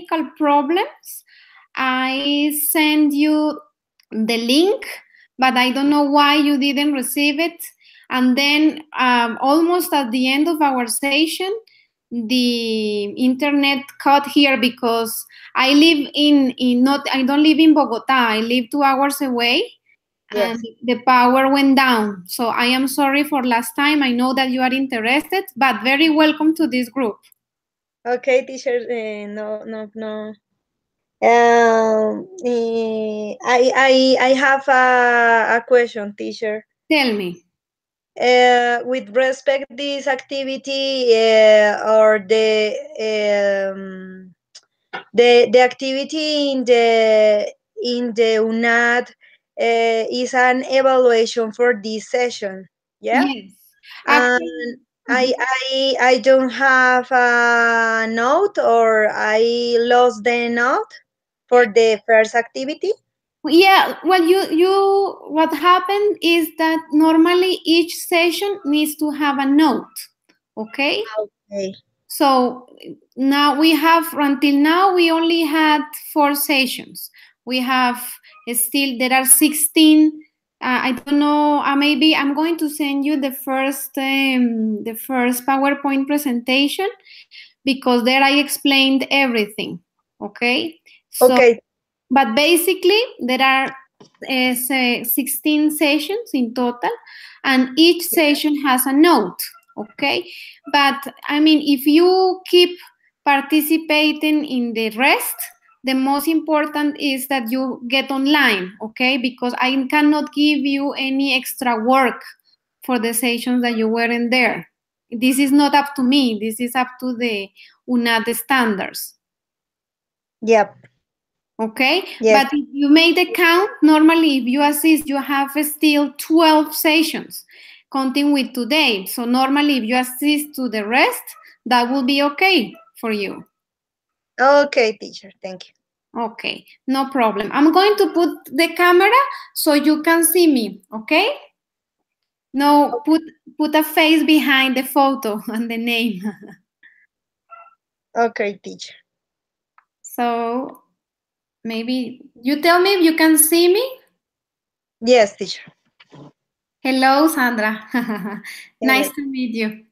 technical problems. I send you the link, but I don't know why you didn't receive it. And then almost at the end of our session, the internet cut here because I live I don't live in Bogota. I live 2 hours away. Yes. And the power went down. So I am sorry for last time. I know that you are interested, but very welcome to this group. Okay, teacher. No. I have a question, teacher. Tell me. With respect this activity or the activity in the UNAD is an evaluation for this session. Yeah. Yes. And I don't have a note, or I lost the note for the first activity. Yeah, well, what happened is that normally each session needs to have a note, okay? Okay. So now until now, we only had 4 sessions. We have there are 16. I don't know, maybe I'm going to send you the first PowerPoint presentation, because there I explained everything, okay? So, Okay. but basically, there are 16 sessions in total, and each session has a note, okay? But I mean, if you keep participating in the rest, the most important is that you get online, okay? Because I cannot give you any extra work for the sessions that you weren't there. This is not up to me. This is up to the UNAD standards. Yep. Okay, Yes. but if you make the count, normally if you assist, you have still 12 sessions, counting with today. So normally if you assist to the rest, that will be okay for you. Okay, teacher. Thank you. Okay, no problem. I'm going to put the camera so you can see me, okay? No, put a face behind the photo and the name. Okay, teacher. So maybe you tell me if you can see me. Yes, teacher. Hello, Sandra. Nice Hello. to meet you.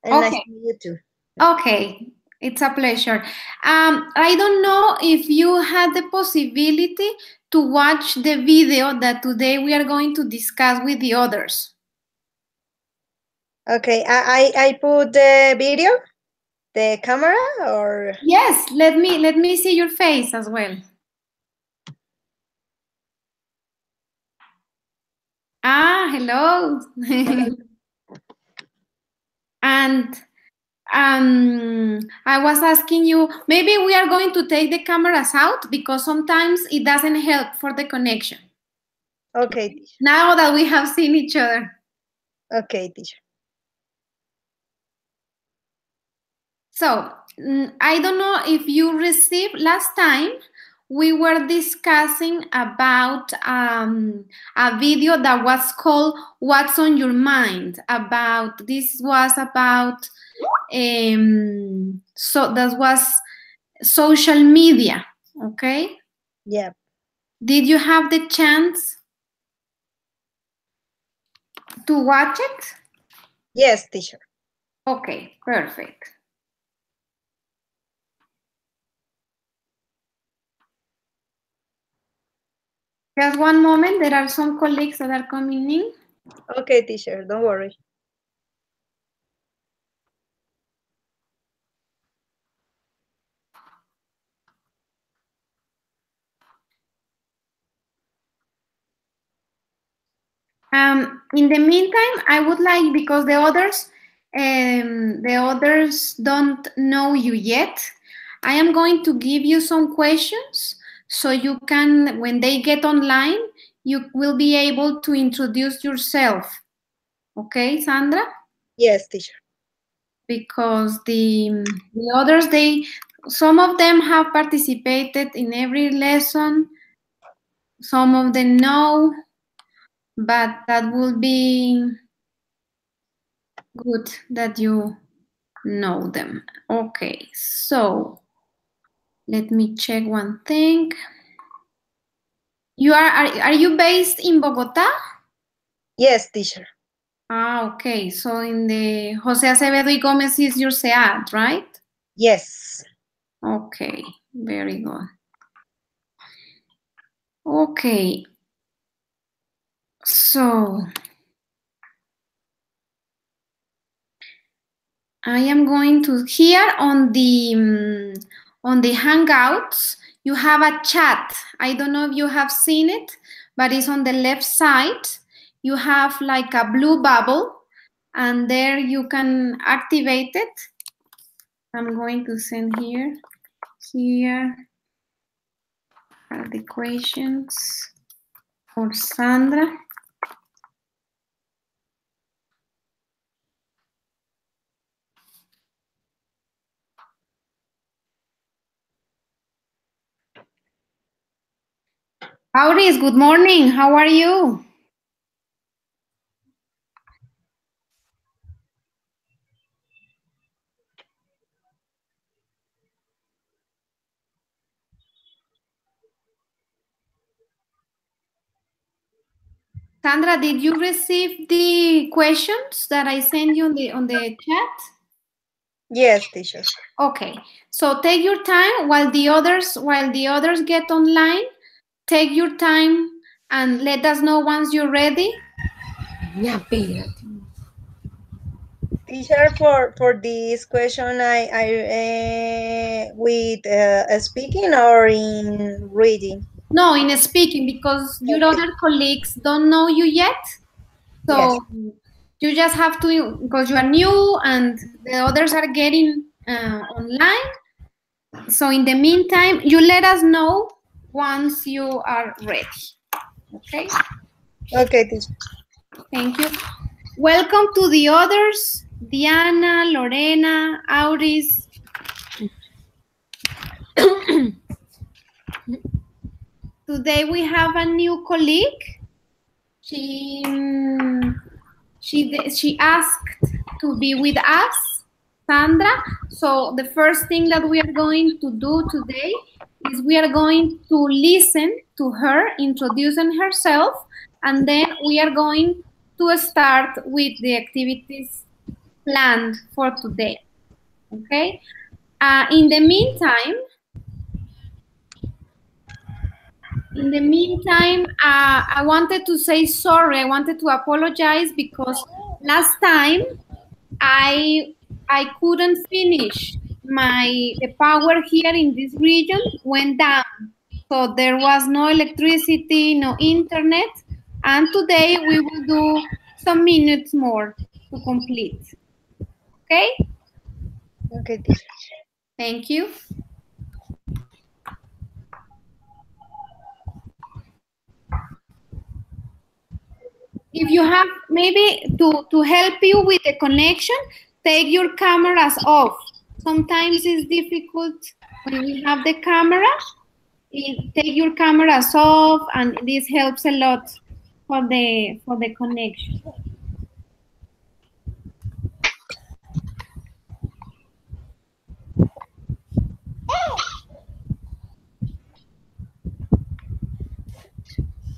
And Okay. nice to meet you too. Okay, it's a pleasure. I don't know if you had the possibility to watch the video that today we are going to discuss with the others. Okay, I put the video, the camera, or Yes, let me see your face as well. Hello. And I was asking you, maybe we are going to take the cameras out because sometimes it doesn't help for the connection. okay, teacher. Now that we have seen each other. Okay, teacher. So, I don't know if you received last time, we were discussing about a video that was called What's on Your Mind. This was about, so that was social media, okay? Yeah. Did you have the chance to watch it? Yes, teacher. Okay, perfect. Just one moment, there are some colleagues that are coming in. Okay, teacher, don't worry. In the meantime, I would like, because the others don't know you yet, I am going to give you some questions so you can, when they get online, you will be able to introduce yourself. Okay, Sandra? Yes, teacher. Because the others, some of them have participated in every lesson, some of them no, but that would be good that you know them. Okay, so let me check one thing. Are you based in Bogota? Yes, teacher. Ah, okay. So in the Jose Acevedo y Gomez is your SEAT, right? Yes. Okay, very good. Okay, so I am going to here on the Hangouts. You have a chat. I don't know if you have seen it, but it's on the left side. You have like a blue bubble, and there you can activate it. I'm going to send here. Here are the questions for Sandra. Ruiz, good morning. How are you? Sandra, did you receive the questions that I sent you on the chat? Yes, teacher. Okay. So take your time while the others get online. Take your time and let us know once you're ready. Teacher, for this question, I with speaking or in reading. No, in speaking, because your Okay. other colleagues don't know you yet. Yes. So you just have to, because you are new and the others are getting online. So in the meantime, you let us know once you are ready. Okay? Okay, teacher. Thank you. Welcome to the others, Diana, Lorena, Auris. Today we have a new colleague. She asked to be with us, Sandra. So the first thing that we are going to do today is we are going to listen to her introducing herself, and then we are going to start with the activities planned for today. Okay? In the meantime, I wanted to say sorry. I wanted to apologize because last time I couldn't finish the power here in this region went down. So there was no electricity, no internet, and today we will do some minutes more to complete. Okay? Okay, teacher. Thank you. If you have, maybe to help you with the connection, take your cameras off. Sometimes it's difficult when we have the camera. Take your cameras off, and this helps a lot for the connection.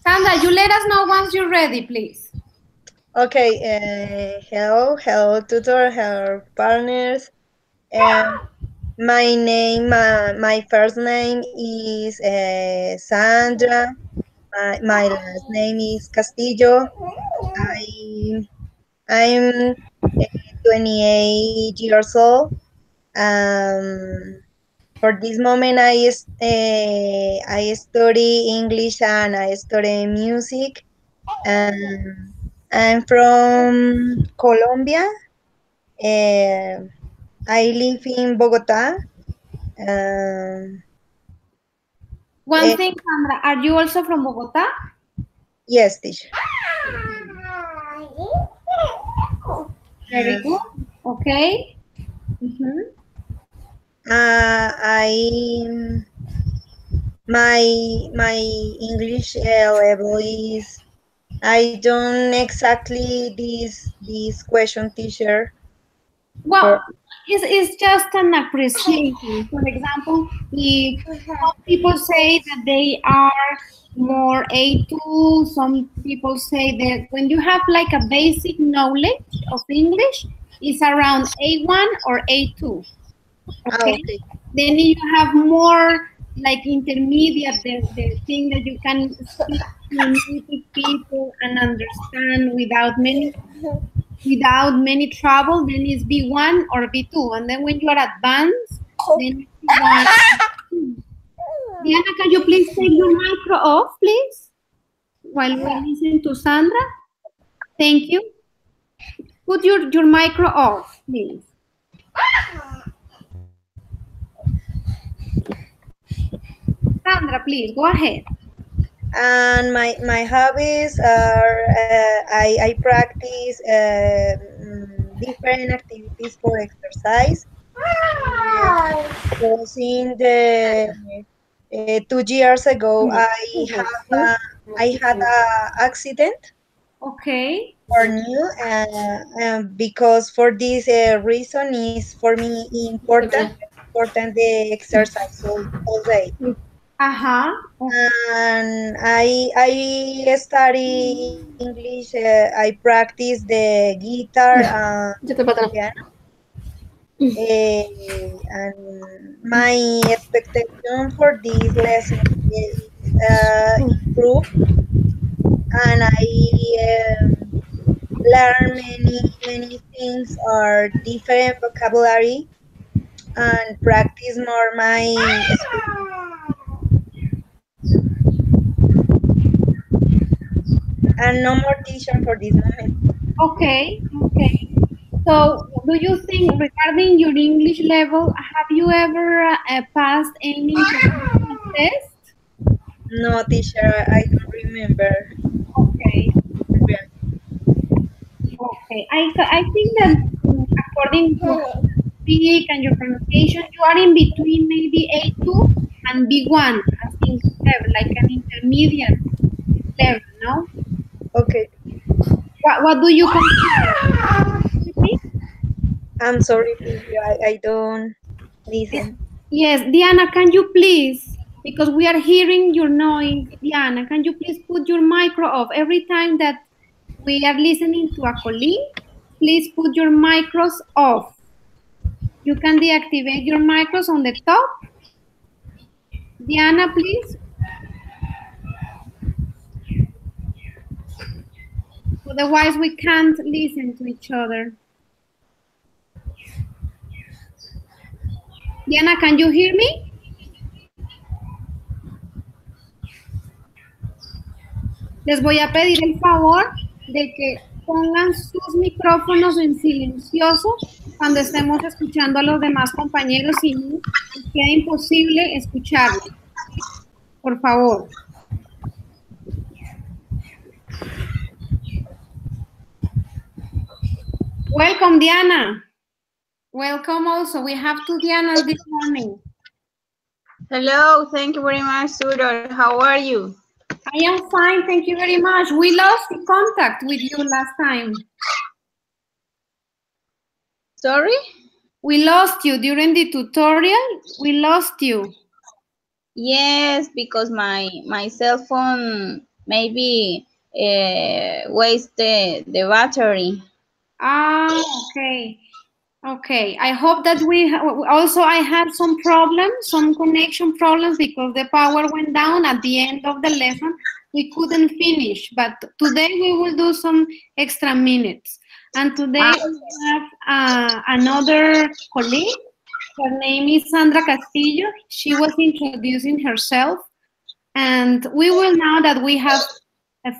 Sandra, you let us know once you're ready, please. Okay. Hello, tutor. Hello, partners. My first name is Sandra. My last name is Castillo. I'm 28 years old. For this moment, I study English and I study music. I'm from Colombia. I live in Bogota. One thing, Sandra, are you also from Bogota? Yes, teacher. Very good. Okay. My English level is, I don't exactly this question, teacher. Well, It's just an appreciation. For example, if some people say that they are more A2, some people say that when you have like a basic knowledge of English, it's around A1 or A2. Okay? Okay. Then you have more like intermediate, the thing that you can speak to native people and understand without many trouble, then it's B1 or B2. And then when you are advanced, then it's B1. Diana, can you please take your micro off, please? While we listen to Sandra. Thank you. Put your micro off, please. Sandra, please, go ahead. And my hobbies are I practice different activities for exercise. Because in the 2 years ago, I had a accident Okay. or new, because for this reason is for me important the exercise all day. Uh-huh. And I study English. I practice the guitar piano. And my expectation for this lesson is improve, and I learn many things or different vocabulary and practice more my speaking. And no more teacher for this moment. Okay. So, do you think regarding your English level, have you ever passed any international test? No teacher, I don't remember. Okay. I think that according to how you speak and your pronunciation, you are in between maybe A2 and B1 as English level, like an intermediate level, no? Okay. What do you consider? I'm sorry, teacher. I don't listen. Yes, Diana, can you please, because we are hearing your noise, Diana, can you please put your micro off every time that we are listening to a colleague? Please put your micros off. You can deactivate your micros on the top. Diana, please. Otherwise, we can't listen to each other. Diana, can you hear me? Les voy a pedir el favor de que pongan sus micrófonos en silencioso cuando estemos escuchando a los demás compañeros y nos queda imposible escucharlos. Por favor. Welcome, Diana. Welcome also. We have two Dianas this morning. Hello, thank you very much, Tutor. How are you? I am fine, thank you very much. We lost contact with you last time. Sorry? We lost you during the tutorial. We lost you. Yes, because my cell phone maybe waste the battery. Ah, okay. Okay, I hope that we also I had some problems, some connection problems because the power went down at the end of the lesson. We couldn't finish, but today we will do some extra minutes. And today we have another colleague. Her name is Sandra Castillo. She was introducing herself. And we will, now that we have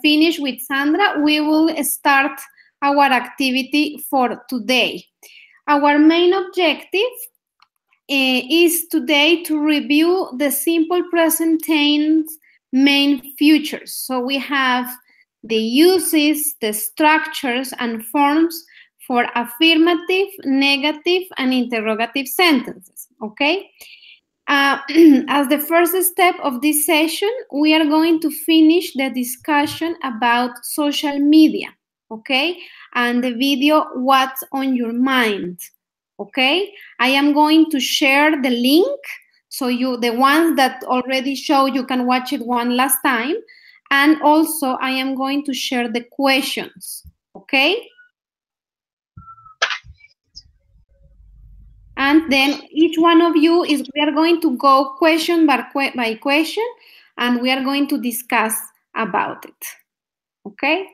finished with Sandra, we will start our activity for today. Our main objective is today to review the simple present tense main features. So we have the uses, the structures, and forms for affirmative, negative, and interrogative sentences, okay? As the first step of this session, we are going to finish the discussion about social media, okay? And the video, What's on Your Mind, okay? I am going to share the link, so the ones that already show, you can watch it one last time. And also, I am going to share the questions, okay? And then each one of you we are going to go question by question, and we are going to discuss about it, okay?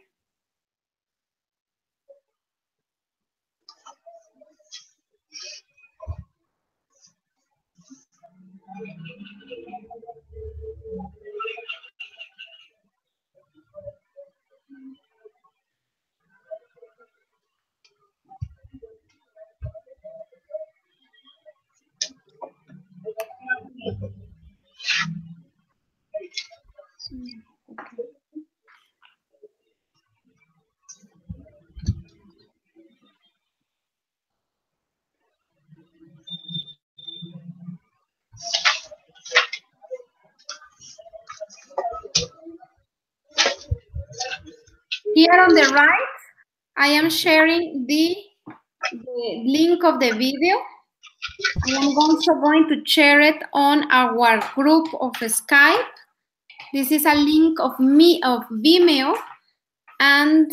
Here on the right, I am sharing the link of the video. I am also going to share it on our group of Skype. This is a link of Vimeo, and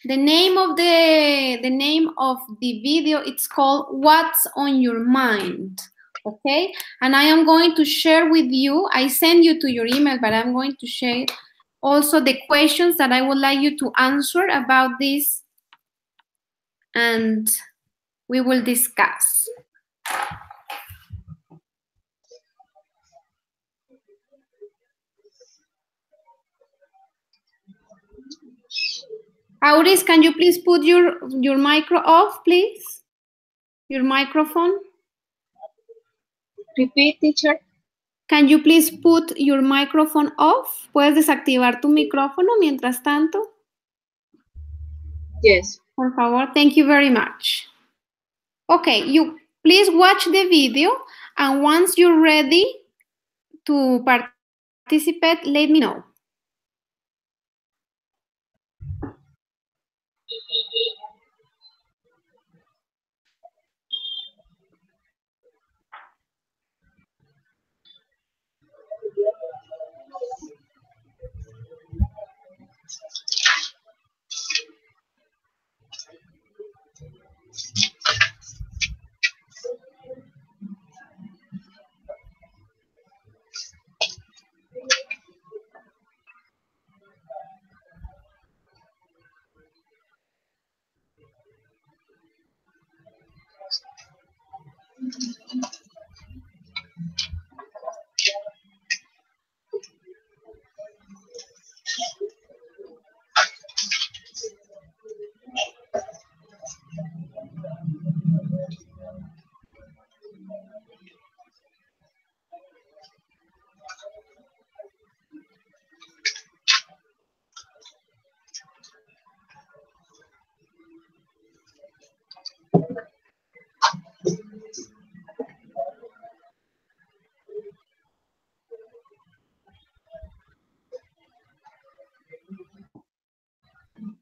the name of the video, it's called What's on Your Mind, okay? And I am going to share with you, I send you to your email, but I'm going to share also the questions that I would like you to answer about this, and we will discuss. Auris, can you please put your micro off, please? Your microphone. Repeat, teacher. Can you please put your microphone off? ¿Puedes desactivar tu micrófono mientras tanto? Yes. Por favor, thank you very much. Okay, you please watch the video, and once you're ready to participate, let me know.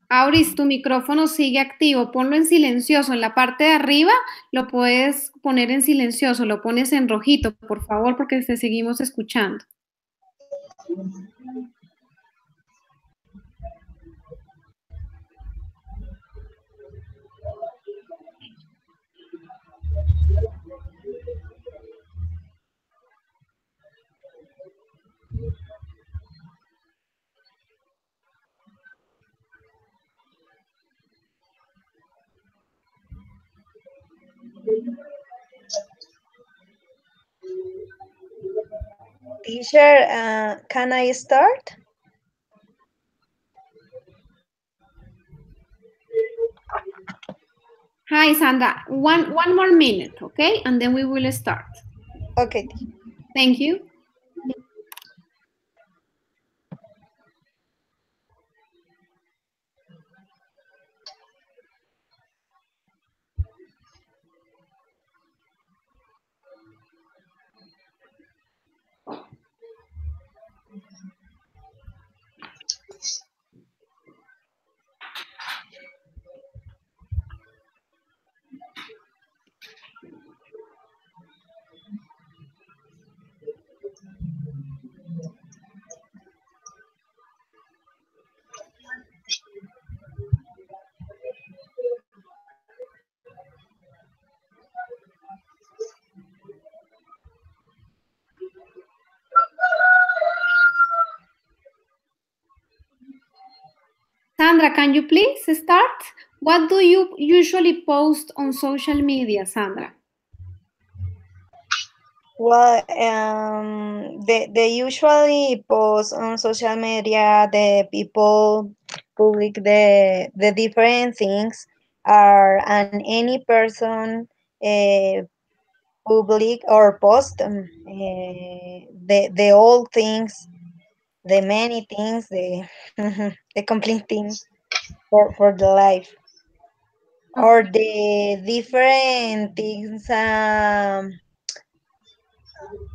Auris, tu micrófono sigue activo. Ponlo en silencioso. En la parte de arriba lo puedes poner en silencioso. Lo pones en rojito, por favor, porque te seguimos escuchando. Teacher, can I start? Hi, Sandra. One more minute, okay? And then we will start. Okay. Thank you. Sandra, can you please start? What do you usually post on social media, Sandra? Well, they usually post on social media. The people public the different things are, and any person public or post the old things, the many things, the the complete things for the life, or the different things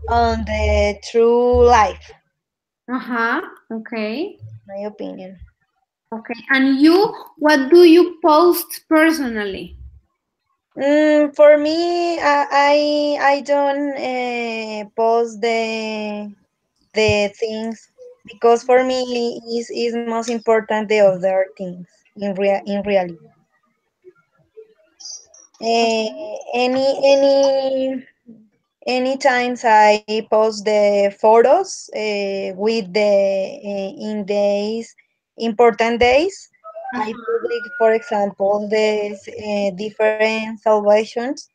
on the true life, Uh-huh. Okay. my opinion. Okay. And you, what do you post personally? For me, I don't post the things, because for me is most important the other things in reality. Any times I post the photos with the in days important days. I public, for example, the different celebrations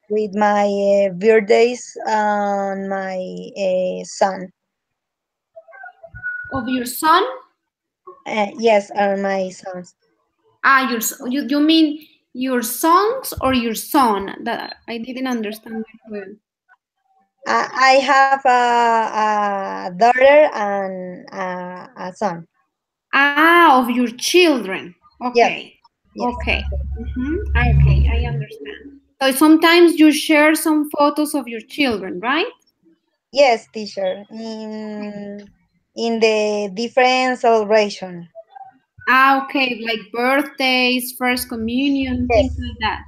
with my birthdays and my son. Of your son? Yes, are my sons. Ah, you mean your songs or your son? That I didn't understand that well. I have a daughter and a son. Ah, of your children. Yes, Okay. yes, Okay. Okay, I understand. So sometimes you share some photos of your children, right? yes, teacher. In the different celebration. Ah, okay, like birthdays, first communion, things Yes. like that.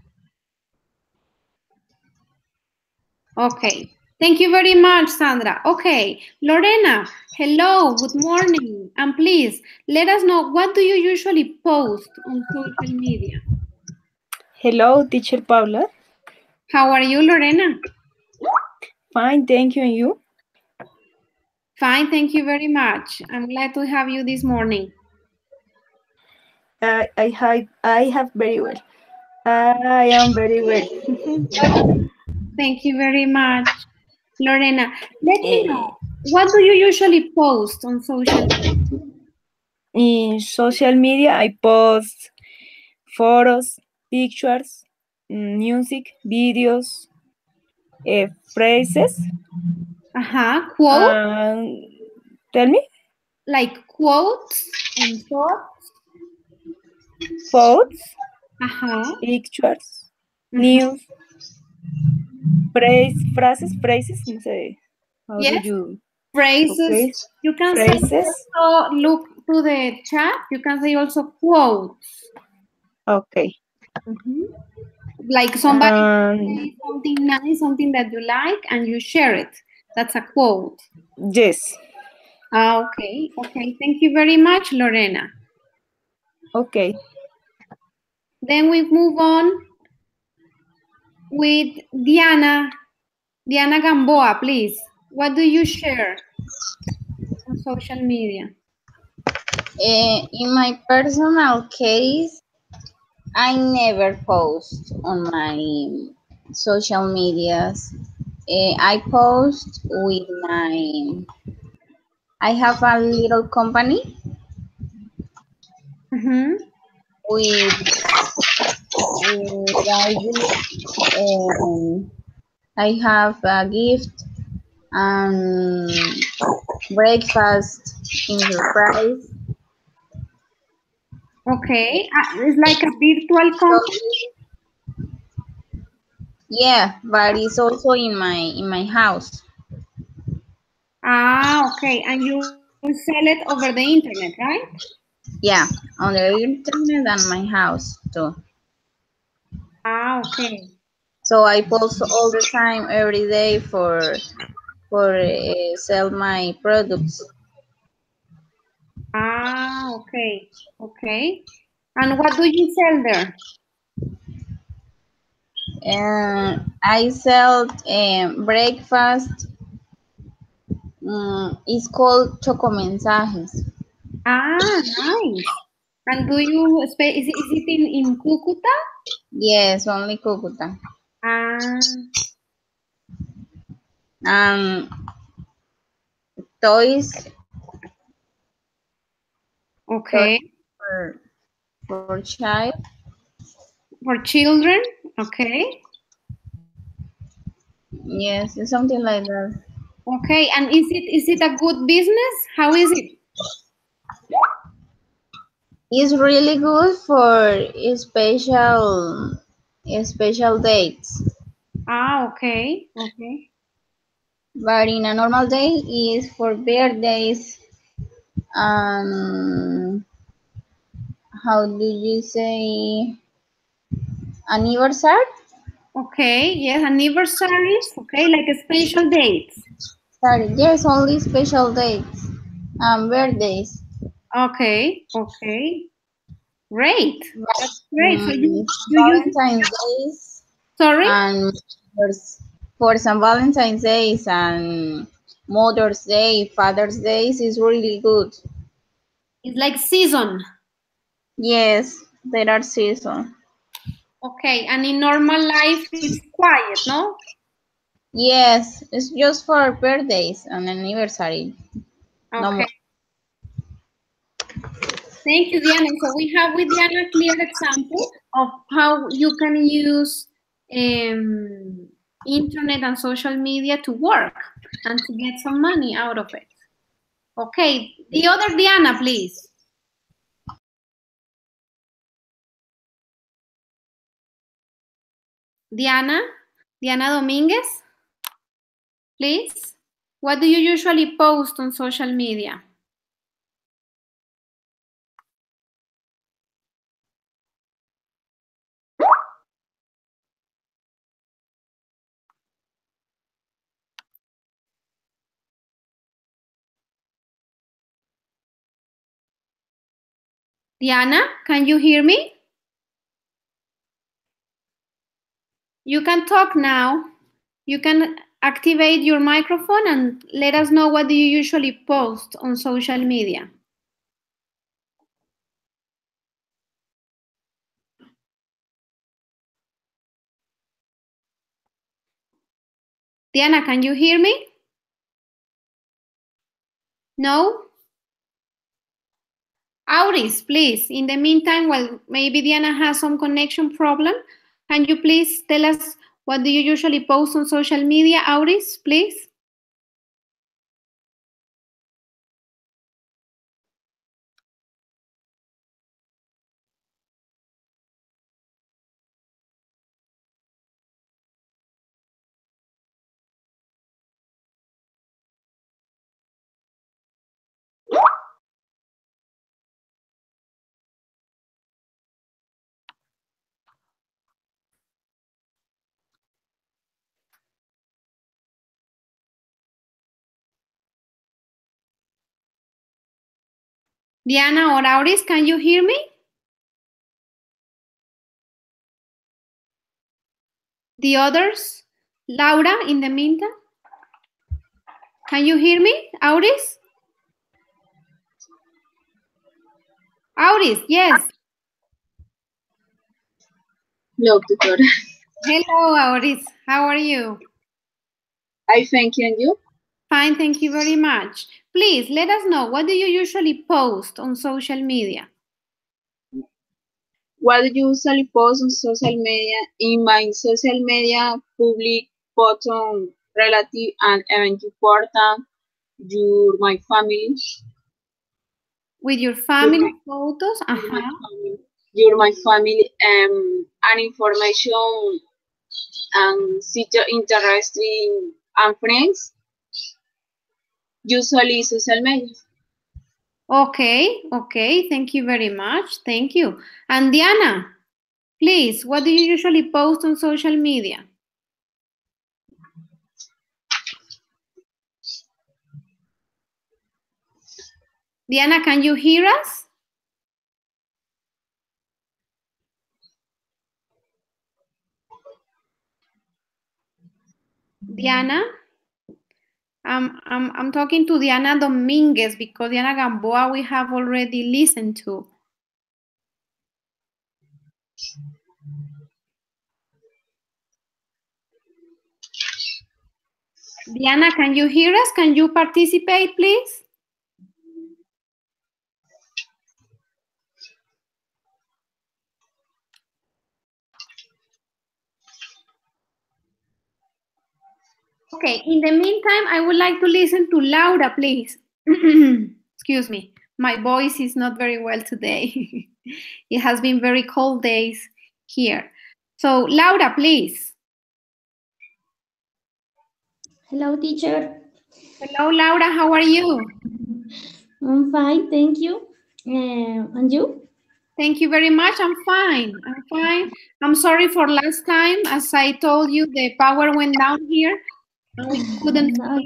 Okay. Thank you very much, Sandra. Okay. Lorena, hello, good morning. And please let us know, what do you usually post on social media? Hello, teacher Paula. How are you, Lorena? Fine, thank you. And you? Fine, thank you very much. I'm glad to have you this morning. I have very well. I am very well. Thank you very much, Lorena. Let me Eh, know, what do you usually post on social media? in social media, I post photos, pictures, music, videos, phrases. Quote, And tell me, like quotes and thoughts. photos, Uh-huh. pictures, Mhm. news, phrases. No sé, how do Yes, you? phrases. Okay, You can say phrases. also, look to the chat. You can say also quotes. Okay. Mhm. Like somebody Um, say something nice, something that you like, and you share it. That's a quote. yes. Ah, okay. Okay. Thank you very much, Lorena. Okay. Then we move on with Diana. Diana Gamboa, please. What do you share on social media? In my personal case, I never post on my social medias. I post with I have a little company Mm-hmm. with I give, I have a gift and breakfast in surprise. Okay. It's like a virtual So company. yeah, but it's also in my house. Ah, okay. And you sell it over the internet, right? Yeah, on the internet and my house too. Ah, okay. So I post all the time, every day for sell my products. Ah, okay. Okay. And what do you sell there? And I sell breakfast. It's called Choco Mensajes. Ah, nice. And do you, is it in Cucuta? Yes, only Cucuta. Toys. Okay. Toys for child. For children, okay. Yes, it's something like that. Okay, and is it a good business? How is it? It's really good for special dates. Okay, okay. But in a normal day is for birthdays. How do you say anniversary? Okay, yes, anniversaries, okay, like a special dates. Sorry, yes, only special dates and birthdays. Okay, okay. Great. But, That's great. So you use it, Valentine's Days sorry? and for some Valentine's Days and Mother's Day, Father's Days is really good. It's like season. Yes, there are seasons. Okay, and in normal life it's quiet, no? Yes, it's just for birthdays and anniversary. No Okay. more. Thank you, Diana. So we have with Diana a clear example of how you can use internet and social media to work and to get some money out of it. Okay, the other Diana, please. Diana Dominguez, please. What do you usually post on social media? Diana, can you hear me? You can talk now. You can activate your microphone and let us know what do you usually post on social media. Diana, can you hear me? No? Auris, please, in the meantime, while maybe Diana has some connection problem, can you please tell us what do you usually post on social media, Auris, please? Diana or Auris, can you hear me? The others? Laura, in the meantime? Can you hear me, Auris? Auris, yes. Hello, Tutor. Hello, Auris. How are you? I thank you, and you? Fine, thank you very much. Please let us know, what do you usually post on social media? What do you usually post on social media? In my social media, public button relative and event important, my family. With your family photos? Your my family, and information and interesting and friends. Usually social media. Okay, okay, thank you very much. Thank you. And Diana, please, what do you usually post on social media? Diana, can you hear us? Diana? I'm talking to Diana Dominguez because Diana Gamboa we have already listened to. Diana, can you hear us? Can you participate, please? Okay, in the meantime, I would like to listen to Laura, please. Excuse me, my voice is not very well today. It has been very cold days here. So, Laura, please. Hello, teacher. Hello, Laura, how are you? I'm fine, thank you. And you? Thank you very much. I'm fine. I'm fine. I'm sorry for last time. As I told you, the power went down here and we couldn't. No.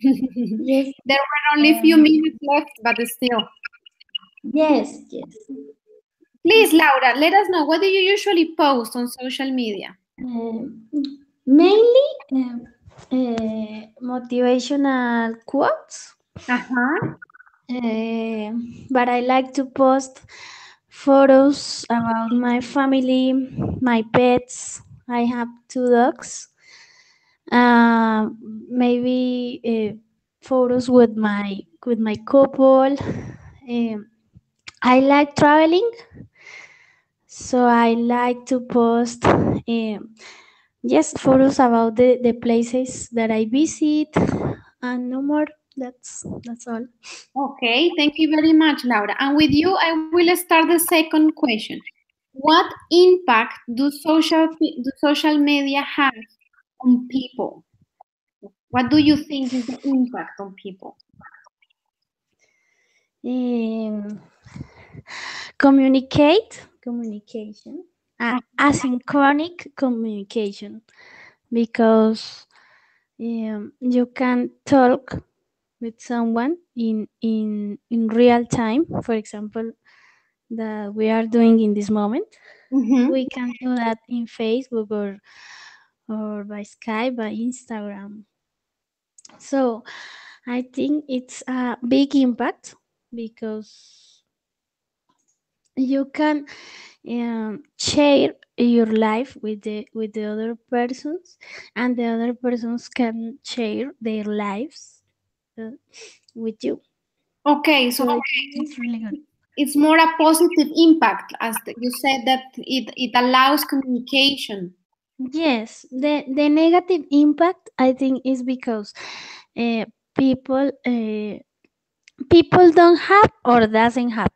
Yes. There were only a few minutes left, but still. Yes, yes. Please, Laura, let us know, what do you usually post on social media? Mainly motivational quotes. Uh-huh. But I like to post photos about my family, my pets. I have 2 dogs. Maybe photos with my couple. I like traveling, so I like to post just photos about the places that I visit, and no more. That's all. Okay, thank you very much, Laura. And with you, I will start the second question. What impact do social media have on people? What do you think is the impact on people? Communication, asynchronous communication, because you can talk with someone in real time. For example, that we are doing in this moment. Mm-hmm. We can do that in Facebook or by Skype, by Instagram. So I think it's a big impact because you can share your life with the other persons, and the other persons can share their lives with you. Okay, so it's really good. it's more a positive impact, as you said, that it allows communication. Yes, the negative impact, I think, is because uh, people people don't have or doesn't have.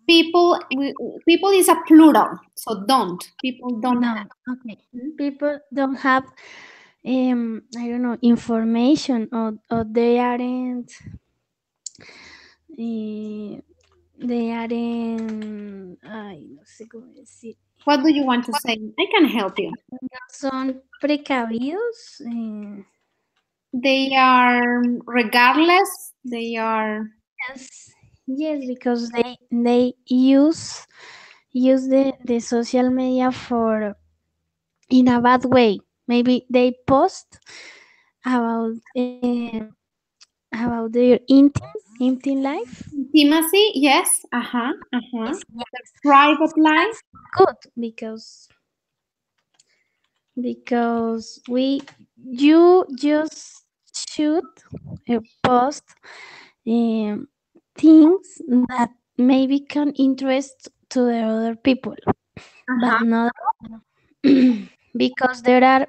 People is a plural, so people don't No, have. okay. People don't have I don't know, information, or they aren't they aren't ay, no sé cómo decir. What do you want to say? I can help you. No son precavidos. They are, regardless, they are. Yes, because they use the social media for in a bad way. Maybe they post about about their intimate life. Intimacy, yes. Yes, The private life. good, because you just should post um, things that maybe can interest to the other people, but not because there are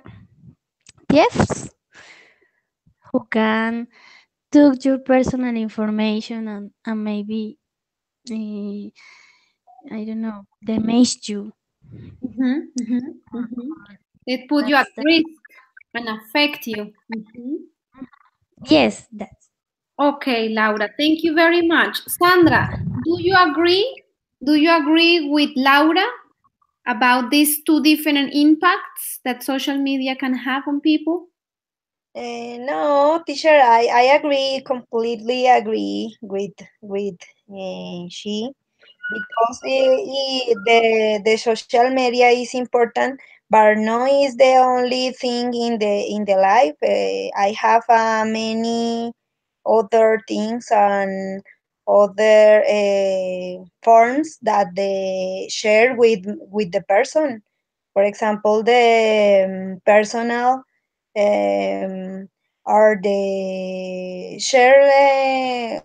thieves who can took your personal information and maybe I don't know, damage you. It put you at risk and affect you. Yes, that's Okay, Laura, thank you very much. Sandra, do you agree? Do you agree with Laura about these two different impacts that social media can have on people? No, teacher, I agree, completely agree with she, because the social media is important, but no is the only thing in the life. I have many other things and other forms that they share with the person. For example, the personal or the share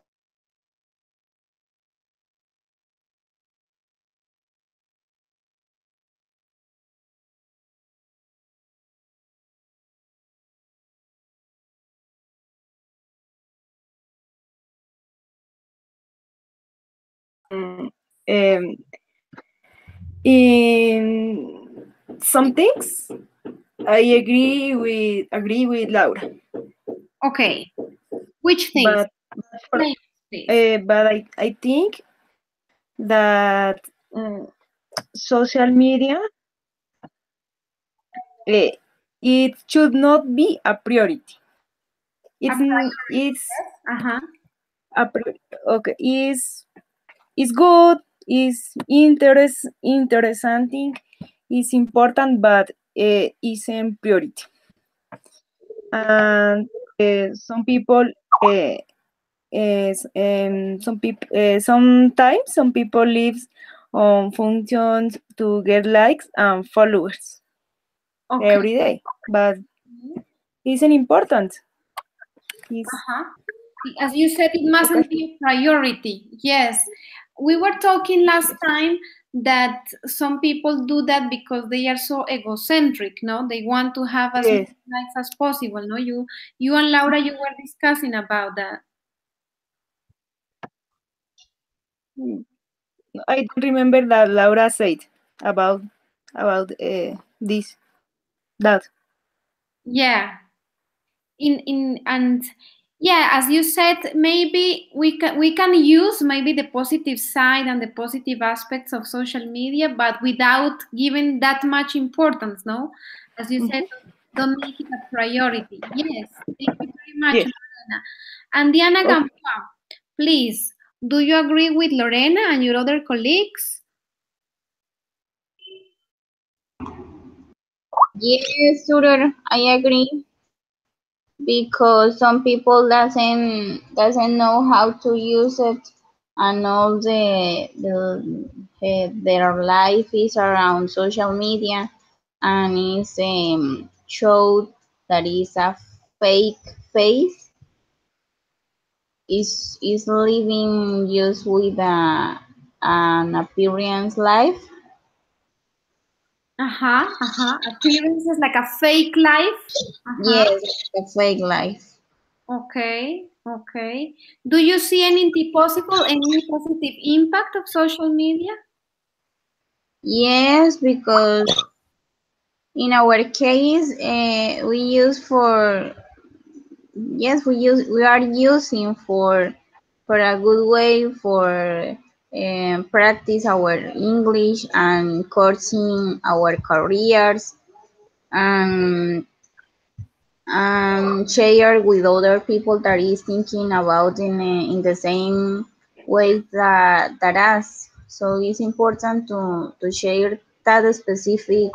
um, in some things, I agree with Laura. Okay. Which things? But Explain, please. I think that social media it should not be a priority. It's Uh-huh. okay. Is good. Is interesting. Is important, but isn't priority. And some people sometimes some people live on functions to get likes and followers Okay. every day, but isn't important. Uh-huh. As you said, it mustn't Okay. be a priority. Yes. We were talking last time that some people do that because they are so egocentric, no? They want to have as many Yes. likes as possible, no? You and Laura, you were discussing about that. I don't remember that Laura said about this that. Yeah. And yeah, as you said, maybe we can use maybe the positive side and the positive aspects of social media, but without giving that much importance, no? As you said, don't make it a priority. Yes, thank you very much, Yes. Lorena. And Diana Okay. Gamboa, please, do you agree with Lorena and your other colleagues? Yes, Tutor, I agree because some people doesn't know how to use it, and all their life is around social media, and is showed that is a fake face, is living just with an appearance life. Appearances like a fake life. Yes, a fake life. Okay, okay. Do you see any positive impact of social media? Yes, because in our case, we use for yes, we are using for a good way for practice our English and coursing our careers and share with other people that is thinking about in the same way that us. So it's important to share that specific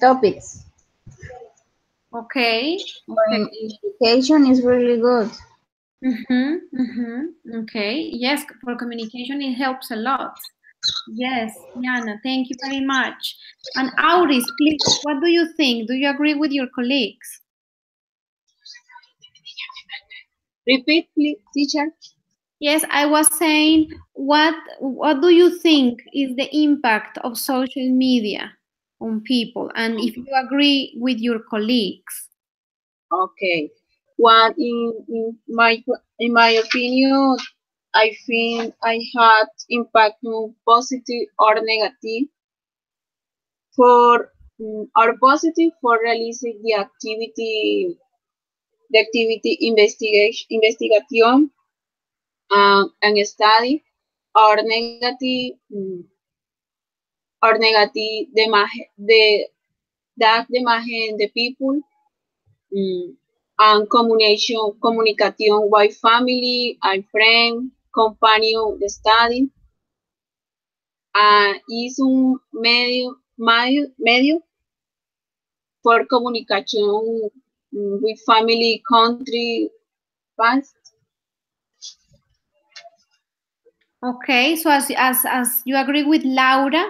topics. Okay, For okay. education is really good. Okay, yes, for communication it helps a lot. Yes, Diana, thank you very much. And Auris, please, what do you think? Do you agree with your colleagues? Repeat, please, teacher. Yes, I was saying, what do you think is the impact of social media on people, and if you agree with your colleagues? Okay. What in my opinion, I think I had impact positive or negative for or positive for releasing the activity investigation and study or negative the that the imagen the people and communication with family and friend companion de study is un medio for communication with family country past. Okay, so as you agree with Laura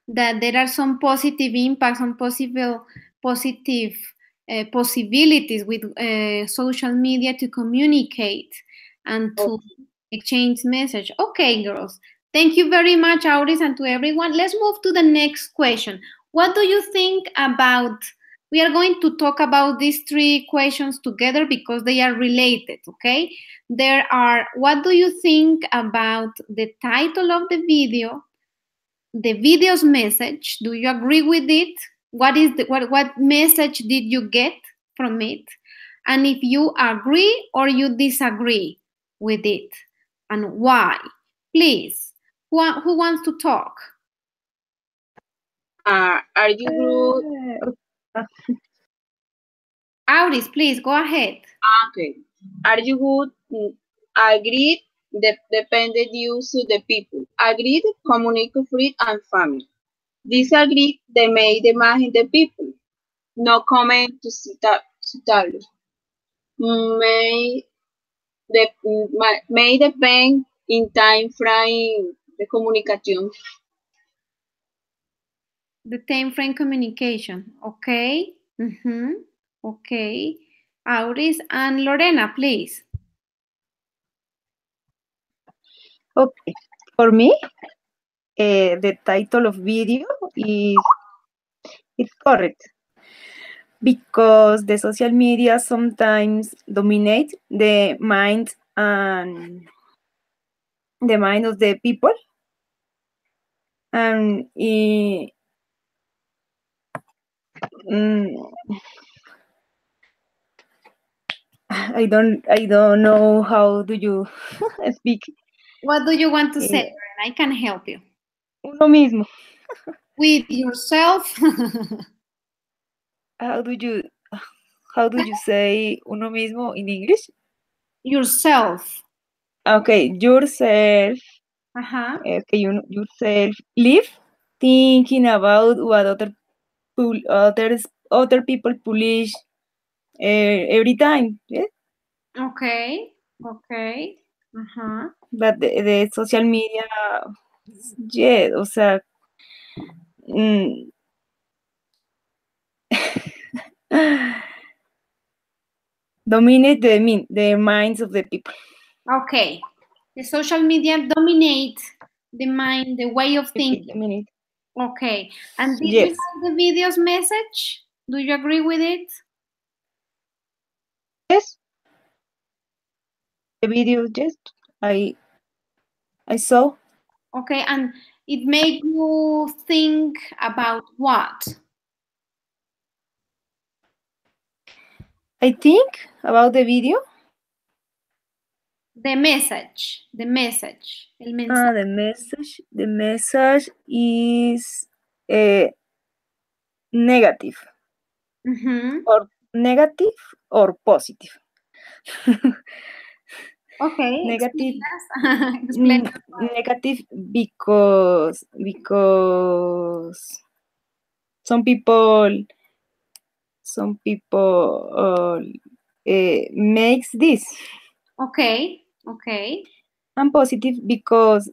that there are some positive impacts, some positive possibilities with social media to communicate and to exchange message. Okay, girls. Thank you very much, Auris, and to everyone. Let's move to the next question. What do you think about? We are going to talk about these three questions together because they are related, okay? There are, what do you think about the title of the video's message? Do you agree with it? What message did you get from it? And if you agree or you disagree with it, and why? Please, who wants to talk? Are you good? Auris, please go ahead. Okay. Are you good? Agreed. Depended use to the people. Agreed. Communicate free and family. Disagreed. They made the imagen the people. No comment to citarlos. May may depend in time frame de comunicación. The time frame communication. Okay. Okay. Auris and Lorena, please. Okay. For me, the title of video is correct because the social media sometimes dominate the mind and the mind of the people, and I don't know how do you speak. What do you want to say, Lorena? I can help you. Uno mismo. With yourself. How do you say uno mismo in English? Yourself. Okay, yourself. Okay, yourself. Live thinking about what other people publish every time. Yeah? Okay. But the social media, yeah, o sea, dominate the minds of the people. Okay. The social media dominate the mind, the way of thinking. Okay. And did you like the video's message? Do you agree with it? Yes. The video, yes. I saw. Okay, and it made you think about what? I think about the video. The message. El mensaje. The message is negative. Or negative or positive. Okay. Negative. Explain. Negative because some people makes this. Okay. And positive because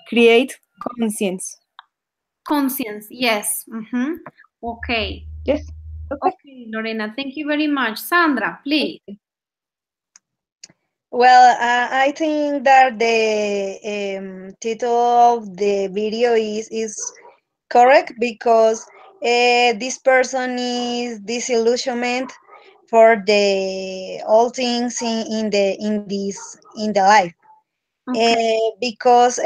create conscience. Conscience, yes. Okay. Yes. Okay, Lorena, thank you very much. Sandra, please. Well, I think that the title of the video is correct because this person is disillusionment for the all things in the life. Okay. Because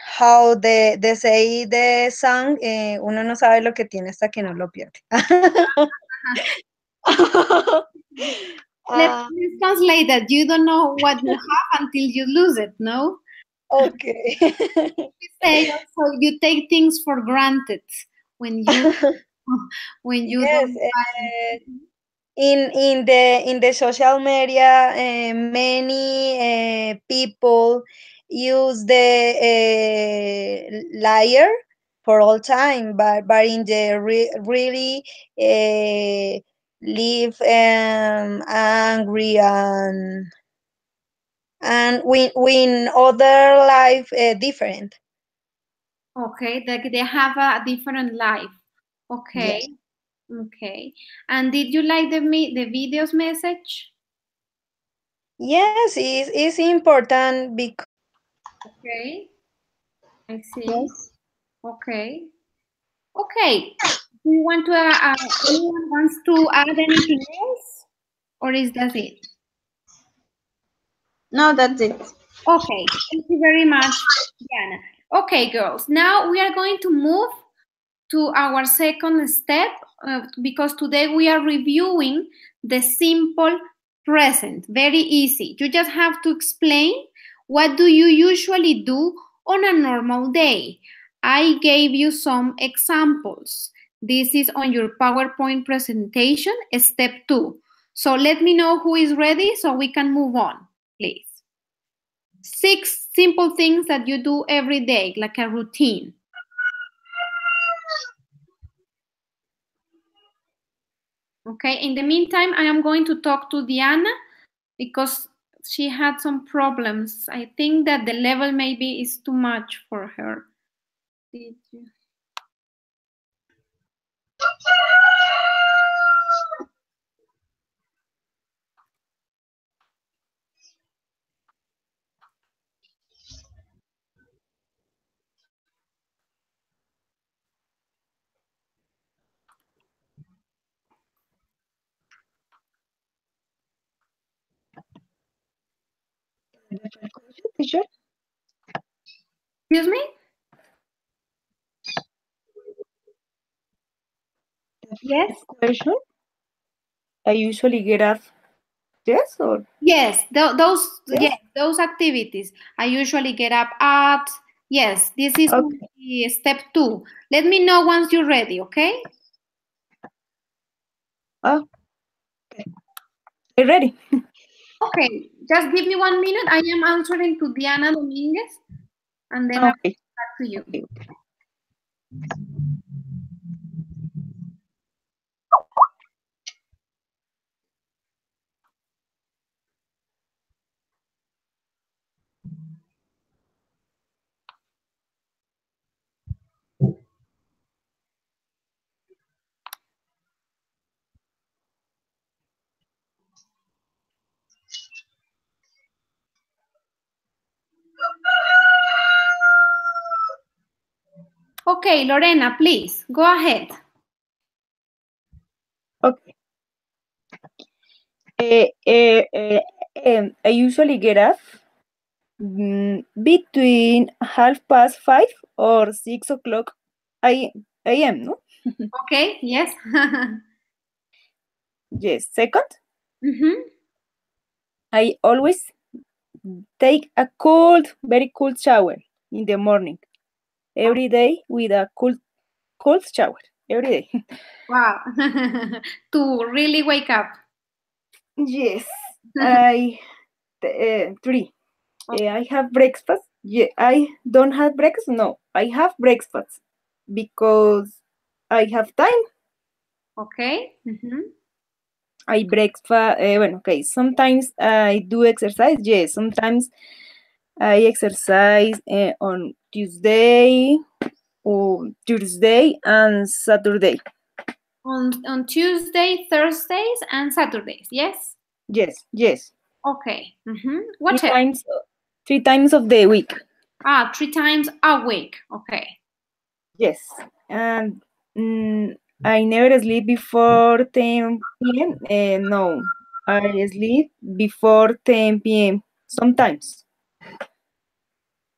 how they say the song, uno no sabe lo que tiene hasta que no lo pierde. Let's translate that. You don't know what you have until you lose it, no? Okay. We say also you take things for granted when you yes, don't in the social media, many people use the liar for all time, but in the really live angry and win other life different. Okay, they have a different life. Okay. Yes. Okay. And did you like the video's message? Yes, it's important because Okay. I see. Yes. Okay. Okay. Do you want to anyone wants to add anything else? Or is that it? No, that's it. Okay. Thank you very much, Diana. Okay, girls. Now we are going to move to our second step because today we are reviewing the simple present. Very easy. You just have to explain what do you usually do on a normal day. I gave you some examples. This is on your PowerPoint presentation, step 2. So let me know who is ready so we can move on, please. 6 simple things that you do every day, like a routine. Okay, in the meantime, I am going to talk to Diana because she had some problems. I think that the level maybe is too much for her. Did you? teacher. Excuse me? Yes? Question. I usually get up. Yes or Yes, those activities. I usually get up at, yes, this is okay. step 2. Let me know once you're ready, okay? Oh, okay. I'm ready. Okay, just give me 1 minute. I am answering to Diana Dominguez and then I'll Okay. get back to you. Okay. Okay, Lorena, please go ahead. Okay. I usually get up between 5:30 or 6 o'clock a.m. No? Okay, yes. Yes. Second, Mm-hmm. I always take a very cold shower in the morning. Every day with a cold shower. Every day. Wow. To really wake up. Yes. I 3. I have breakfast. Yeah, I don't have breakfast. No, I have breakfast because I have time. Okay. Mm-hmm. I breakfast. Well, okay. Sometimes I do exercise. Yes. Sometimes I exercise on Tuesday or Thursday and Saturday. On Tuesday, Thursdays, and Saturdays, yes? Yes. Yes. Okay. Mm-hmm. Three What else? times. 3 times of the week. 3 times a week. Okay. Yes. And I never sleep before 10 p.m. No, I sleep before 10 p.m. sometimes.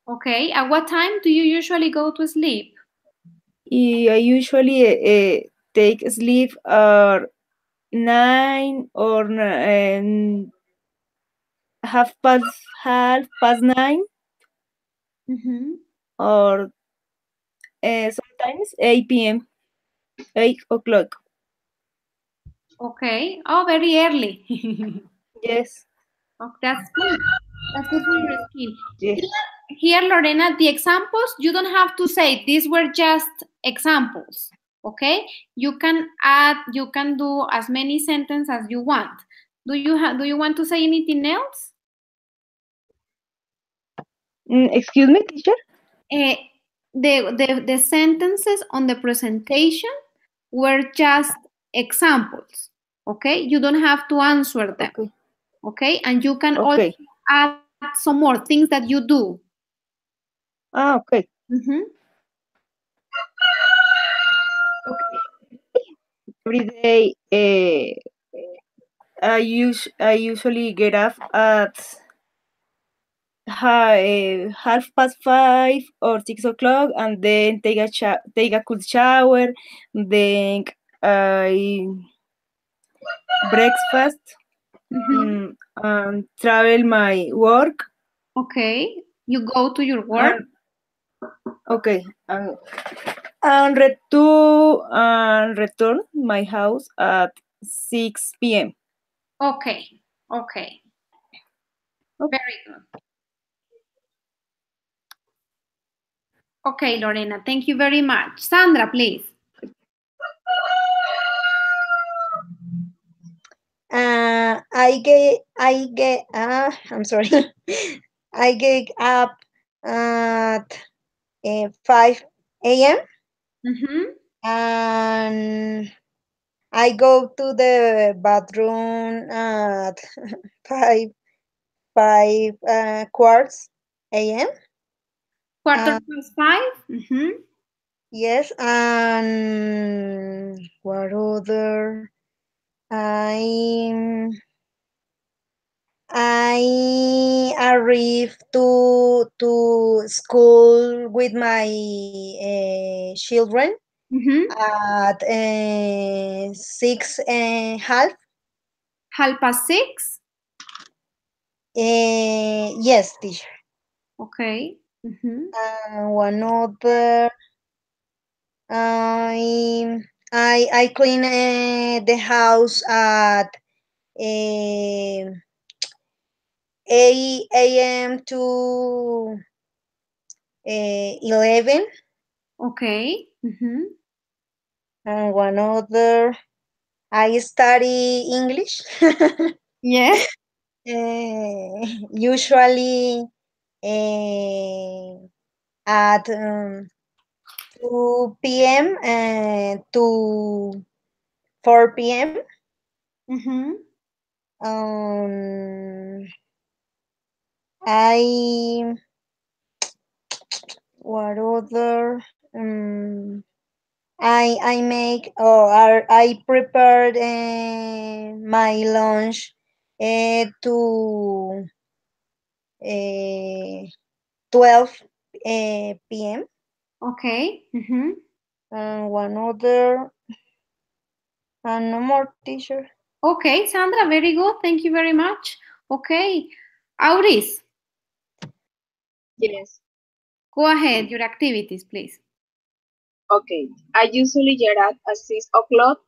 Okay. At what time do you usually go to sleep? I usually take sleep 9 or half past 9 Mm-hmm. or sometimes 8 p.m. 8 o'clock. Okay. Oh, very early. Yes. Oh, that's good. That's good for your skin. Yes. Here, Lorena, the examples, you don't have to say these were just examples. Okay? You can add, you can do as many sentences as you want. Do you want to say anything else? Excuse me, teacher? The sentences on the presentation were just examples. Okay, you don't have to answer them. Okay. Okay, and you can also Okay. add some more things that you do. Ah, okay. Mm-hmm. Okay. Every day, I usually get up at 5:30 or 6 o'clock, and then take a cool shower. Then I breakfast, Mm-hmm. and travel my work. Okay, you go to your work. And okay, and return my house at 6 p.m. Okay, okay. Very good. Okay, Lorena, thank you very much. Sandra, please. I'm sorry. I get up at 5 a.m. Mm-hmm. and I go to the bathroom at 5 quarts a.m. Quarter past 5. Mm-hmm. Yes, and what other? I I arrive to school with my children Mm-hmm. at 6:30. 6:30. Yes, teacher. Okay. Mm-hmm. One other. I I clean the house at 8 a.m. to 11. Okay. Mm-hmm. And one other. I study English. Yes. Usually at 2 p.m. and to 4 p.m. Mm-hmm. Um, I what other? I make or I prepared my lunch to 12 p.m. Okay. Mm-hmm. And one other, and no more teacher. Okay, Sandra, very good. Thank you very much. Okay. Auris, Yes. go ahead, your activities, please. Okay. I usually get up at 6 o'clock.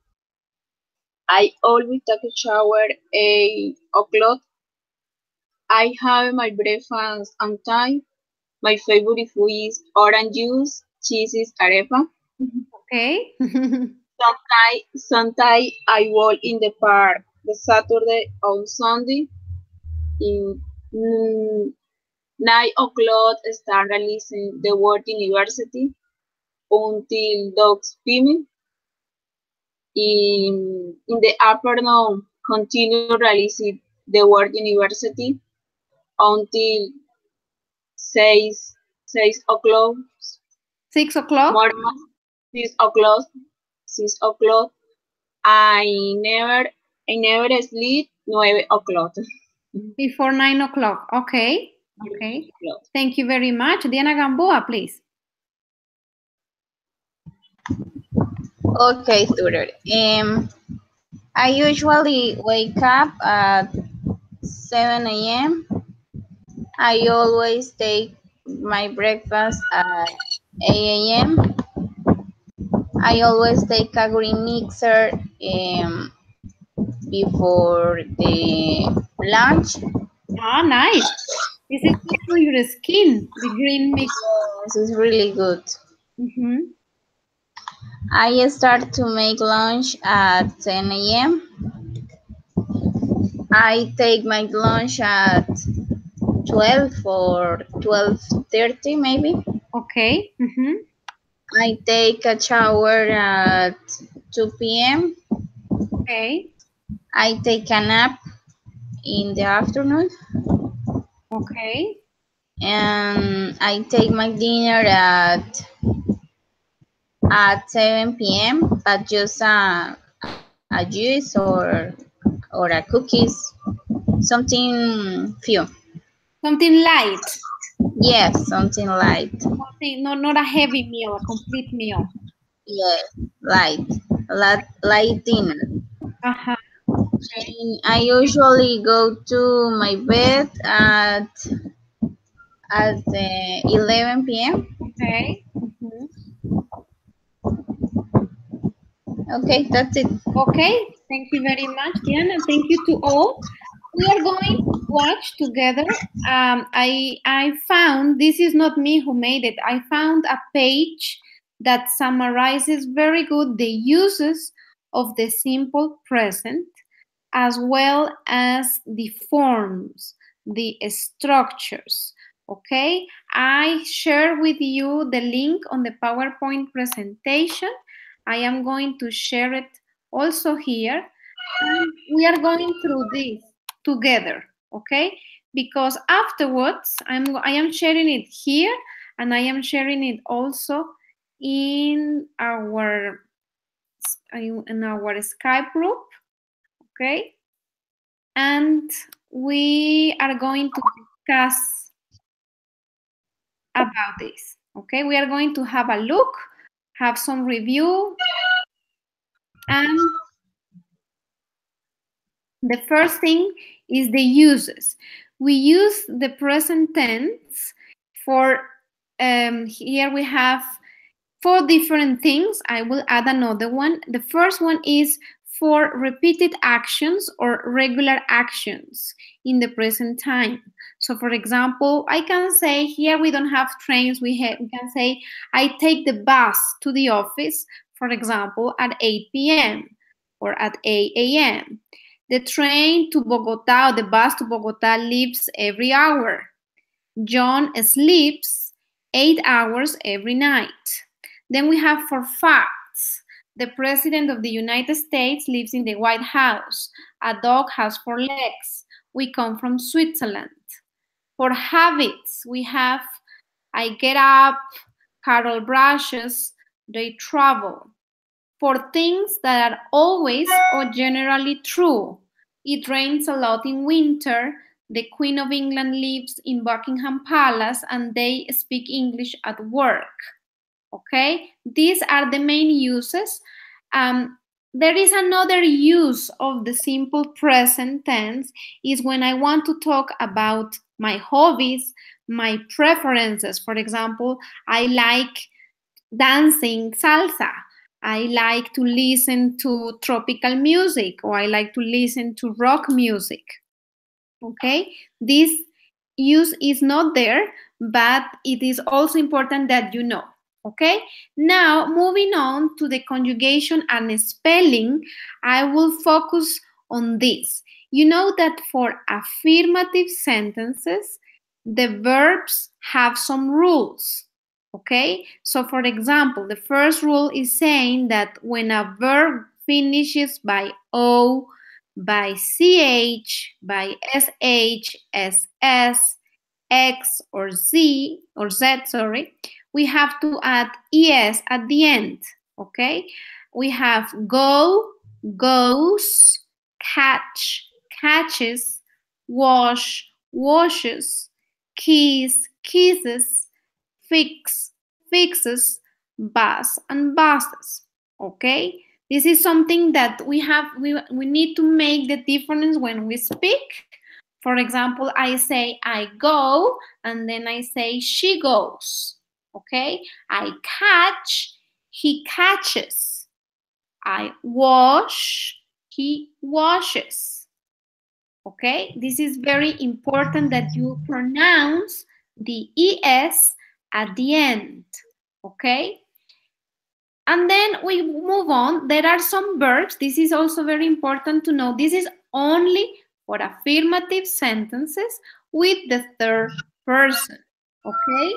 I always take a shower 8 o'clock. I have my breakfast on time. My favorite food is orange juice, cheese is arepa. Okay. Sometimes I walk in the park the Saturday or Sunday. In 9 o'clock, start releasing the word university until dogs payment. In the afternoon, continue releasing the word university until 6 o'clock. 6 o'clock. More 6 o'clock. 6 o'clock. I never sleep 9 o'clock. Before 9 o'clock. Okay. Okay. Thank you very much. Diana Gamboa, please. Okay, tutor. I usually wake up at 7 a.m. I always take my breakfast at 8 a.m. I always take a green mixer before the lunch. Ah, nice. This is good for your skin, the green mix. This is really good. Mm-hmm. I start to make lunch at 10 a.m. I take my lunch at 12 or 12:30 maybe. Okay. Mm-hmm. I take a shower at 2 p.m. Okay. I take a nap in the afternoon. Okay. And I take my dinner at 7 p.m. but just a juice or a cookies, something few. Something light. Yes, something light. Something, not a heavy meal, a complete meal. Yes, light dinner. Uh-huh. And I usually go to my bed at 11 p.m. Okay. Mm-hmm. Okay, that's it. Okay. Thank you very much, Diana. Thank you to all. We are going to watch together. I found, this is not me who made it. I found a page that summarizes very good the uses of the simple present, as well as the forms, the structures. Okay, I share with you the link on the PowerPoint presentation. I am going to share it also here, and we are going through this together, okay? Because afterwards, I am sharing it here, and I am sharing it also in our Skype group, okay? And we are going to discuss about this, okay? We are going to have a look, have some review, and the first thing is the uses. We use the present tense for, here we have 4 different things. I will add another one. The first one is for repeated actions or regular actions in the present time. So for example, I can say here we don't have trains. We can say I take the bus to the office, for example, at 8 p.m. or at 8 a.m. The train to Bogota or the bus to Bogota leaves every hour. John sleeps 8 hours every night. Then we have for facts. The President of the United States lives in the White House. A dog has 4 legs. We come from Switzerland. For habits, we have I get up, Carol brushes, they travel. For things that are always or generally true, it rains a lot in winter. The Queen of England lives in Buckingham Palace and they speak English at work. Okay, these are the main uses. There is another use of the simple present tense is when I want to talk about my hobbies, my preferences. For example, I like dancing salsa. I like to listen to tropical music, or I like to listen to rock music. Okay, this use is not there, but it is also important that you know. Okay, now moving on to the conjugation and spelling, I will focus on this. You know that for affirmative sentences, the verbs have some rules. Okay, so for example, the first rule is saying that when a verb finishes by O, by CH, by SH, SS, X, or Z, sorry, we have to add ES at the end, okay? We have go, goes, catch, catches, wash, washes, kiss, kisses, fix, fixes, bus, and buses, okay? This is something that we need to make the difference when we speak. For example, I say I go, and then I say she goes, okay? I catch, he catches. I wash, he washes, okay? This is very important that you pronounce the ES at the end, okay? And then we move on. There are some verbs. This is also very important to know. This is only for affirmative sentences with the third person, okay?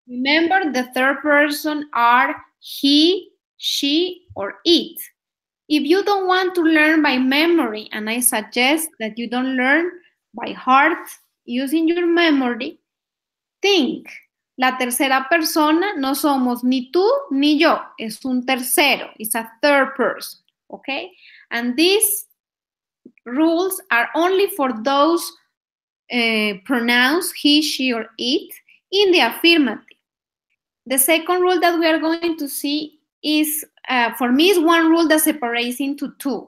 Remember, the third person are he, she, or it. If you don't want to learn by memory, and I suggest that you don't learn by heart using your memory, think. La tercera persona no somos ni tú ni yo, es un tercero, it's a third person, okay? And these rules are only for those pronouns he, she, or it in the affirmative. The second rule that we are going to see is, for me, is one rule that separates into two.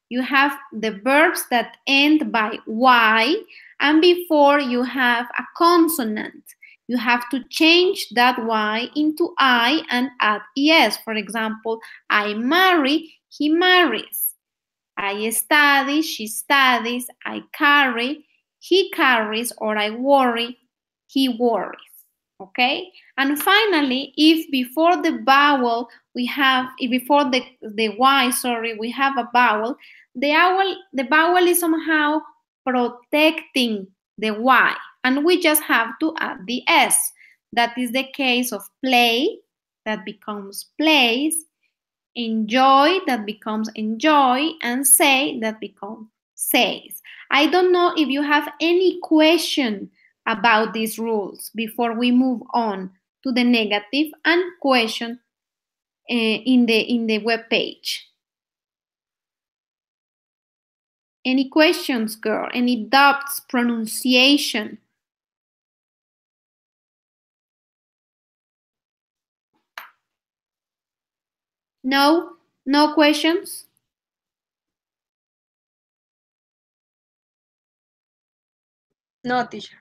You have the verbs that end by Y, and before you have a consonant. You have to change that Y into I and add ES. For example, I marry, he marries. I study, she studies. I carry, he carries, or I worry, he worries. Okay? And finally, if before the vowel we have, if before the Y, sorry, we have a vowel, the vowel is somehow protecting the Y, and we just have to add the S. That is the case of play, that becomes plays, enjoy, that becomes enjoy, and say, that becomes says. I don't know if you have any question about these rules before we move on to the negative and question in the web page. Any questions, girl? Any doubts, pronunciation? No? No questions? No, teacher.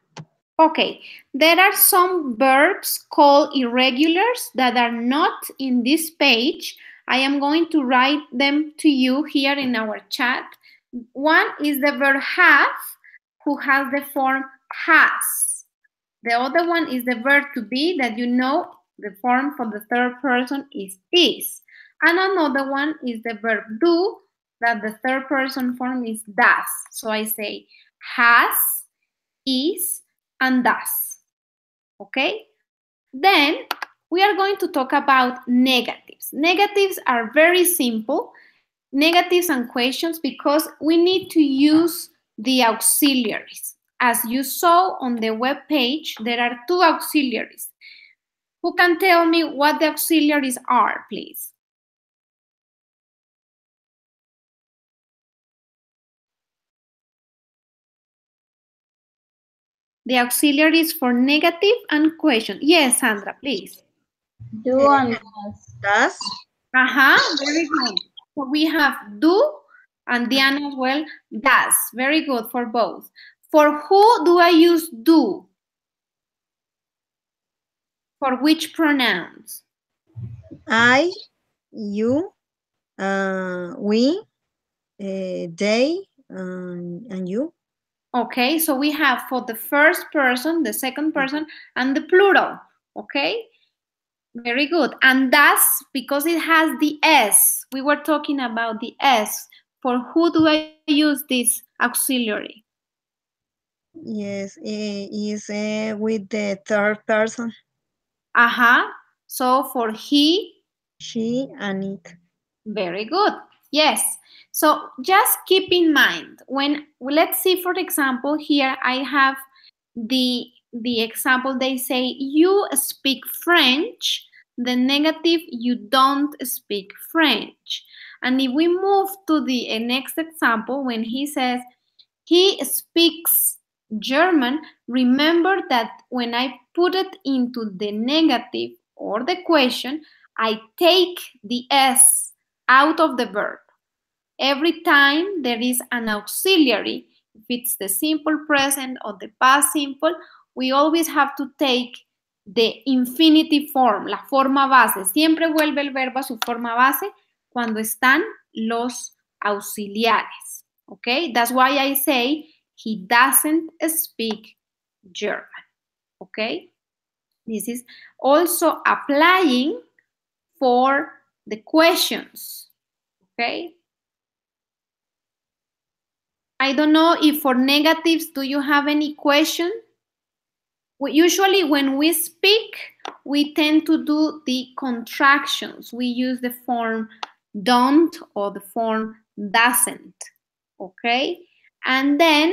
Okay, there are some verbs called irregulars that are not in this page. I am going to write them to you here in our chat. One is the verb have, who has the form has. The other one is the verb to be, that you know the form for the third person is. And another one is the verb do, that the third person form is does. So I say has, is, and does. Okay? Then we are going to talk about negatives. Negatives are very simple, negatives and questions, because we need to use the auxiliaries. As you saw on the web page, there are two auxiliaries. Who can tell me what the auxiliaries are, please? The auxiliaries for negative and question. Yes, Sandra, please. Do and Does. Very good. So we have do, and Diana as well, does. Very good for both. For who do I use do? For which pronouns? I, you, we, they, and you. Okay, so we have for the first person, the second person, and the plural. Okay, very good. And does, because it has the S. We were talking about the S. For who do I use this auxiliary? Yes, is with the third person. So for he, she, and it. very good. Yes. So just keep in mind, when, let's see, for example, here I have the example. They say you speak French. The negative, you don't speak French. And if we move to the next example, when he says he speaks German, remember that when I put it into the negative or the question, I take the S out of the verb. Every time there is an auxiliary, if it's the simple present or the past simple, we always have to take the infinitive form, la forma base. Siempre vuelve el verbo a su forma base cuando están los auxiliares. Okay? That's why I say he doesn't speak German. Okay? This is also applying for the questions. Okay? I don't know if for negatives, do you have any question? Usually when we speak, we tend to do the contractions. We use the form don't or the form doesn't. Okay? And then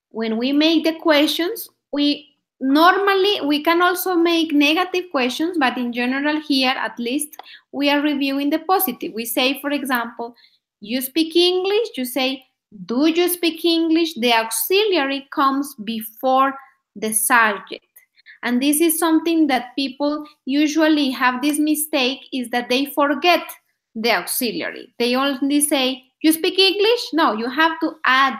when we make the questions, we can also make negative questions, but in general here, at least, we are reviewing the positive. We say, for example, you speak English, you say, do you speak English? The auxiliary comes before the subject. And this is something that people usually have this mistake, is that they forget the auxiliary. They only say, you speak English? No, you have to add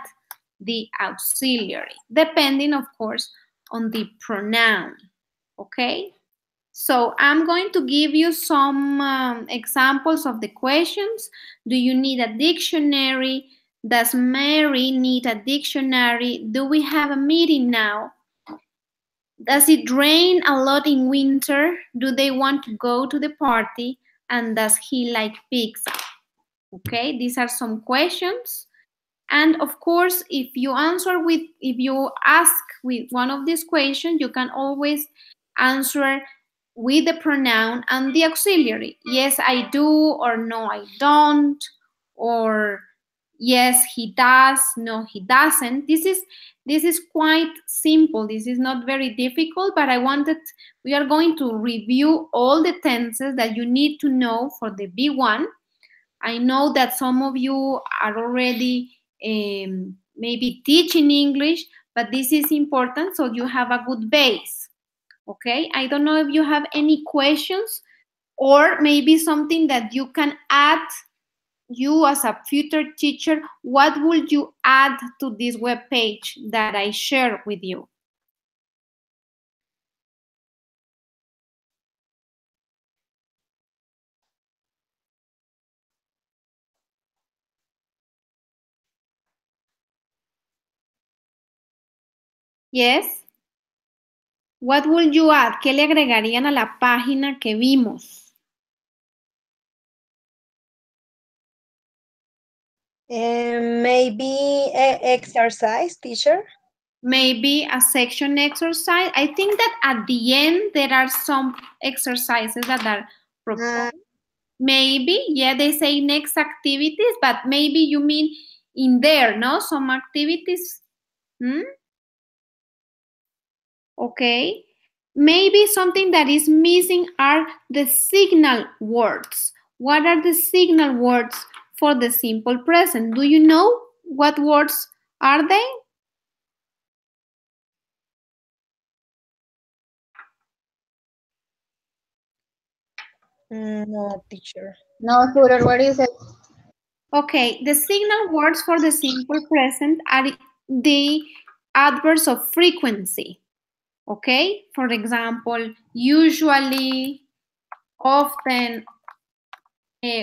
the auxiliary, depending, of course, on the pronoun. Okay? So I'm going to give you some examples of the questions. Do you need a dictionary? Does Mary need a dictionary? Do we have a meeting now? Does it rain a lot in winter? Do they want to go to the party? And does he like pizza? Okay, these are some questions. And of course, if you ask with one of these questions, you can always answer with the pronoun and the auxiliary. Yes, I do, or no, I don't, or yes, he does, no, he doesn't. This is quite simple. This is not very difficult, but we are going to review all the tenses that you need to know for the B1. I know that some of you are already maybe teaching English, but this is important so you have a good base. Okay, I don't know if you have any questions or maybe something that you can add. You as a future teacher, what would you add to this web page that I share with you? Yes. What would you add? ¿Qué le agregarían a la página que vimos? Maybe exercise, teacher. Maybe a section exercise. I think that at the end there are some exercises that are proposed. Maybe, yeah, they say next activities, but maybe you mean in there, no? Some activities. Okay. Maybe something that is missing are the signal words. What are the signal words for the simple present? Do you know what words are they? No, teacher. No, Tutor, what is it? Okay, the signal words for the simple present are the adverbs of frequency. Okay, for example, usually, often.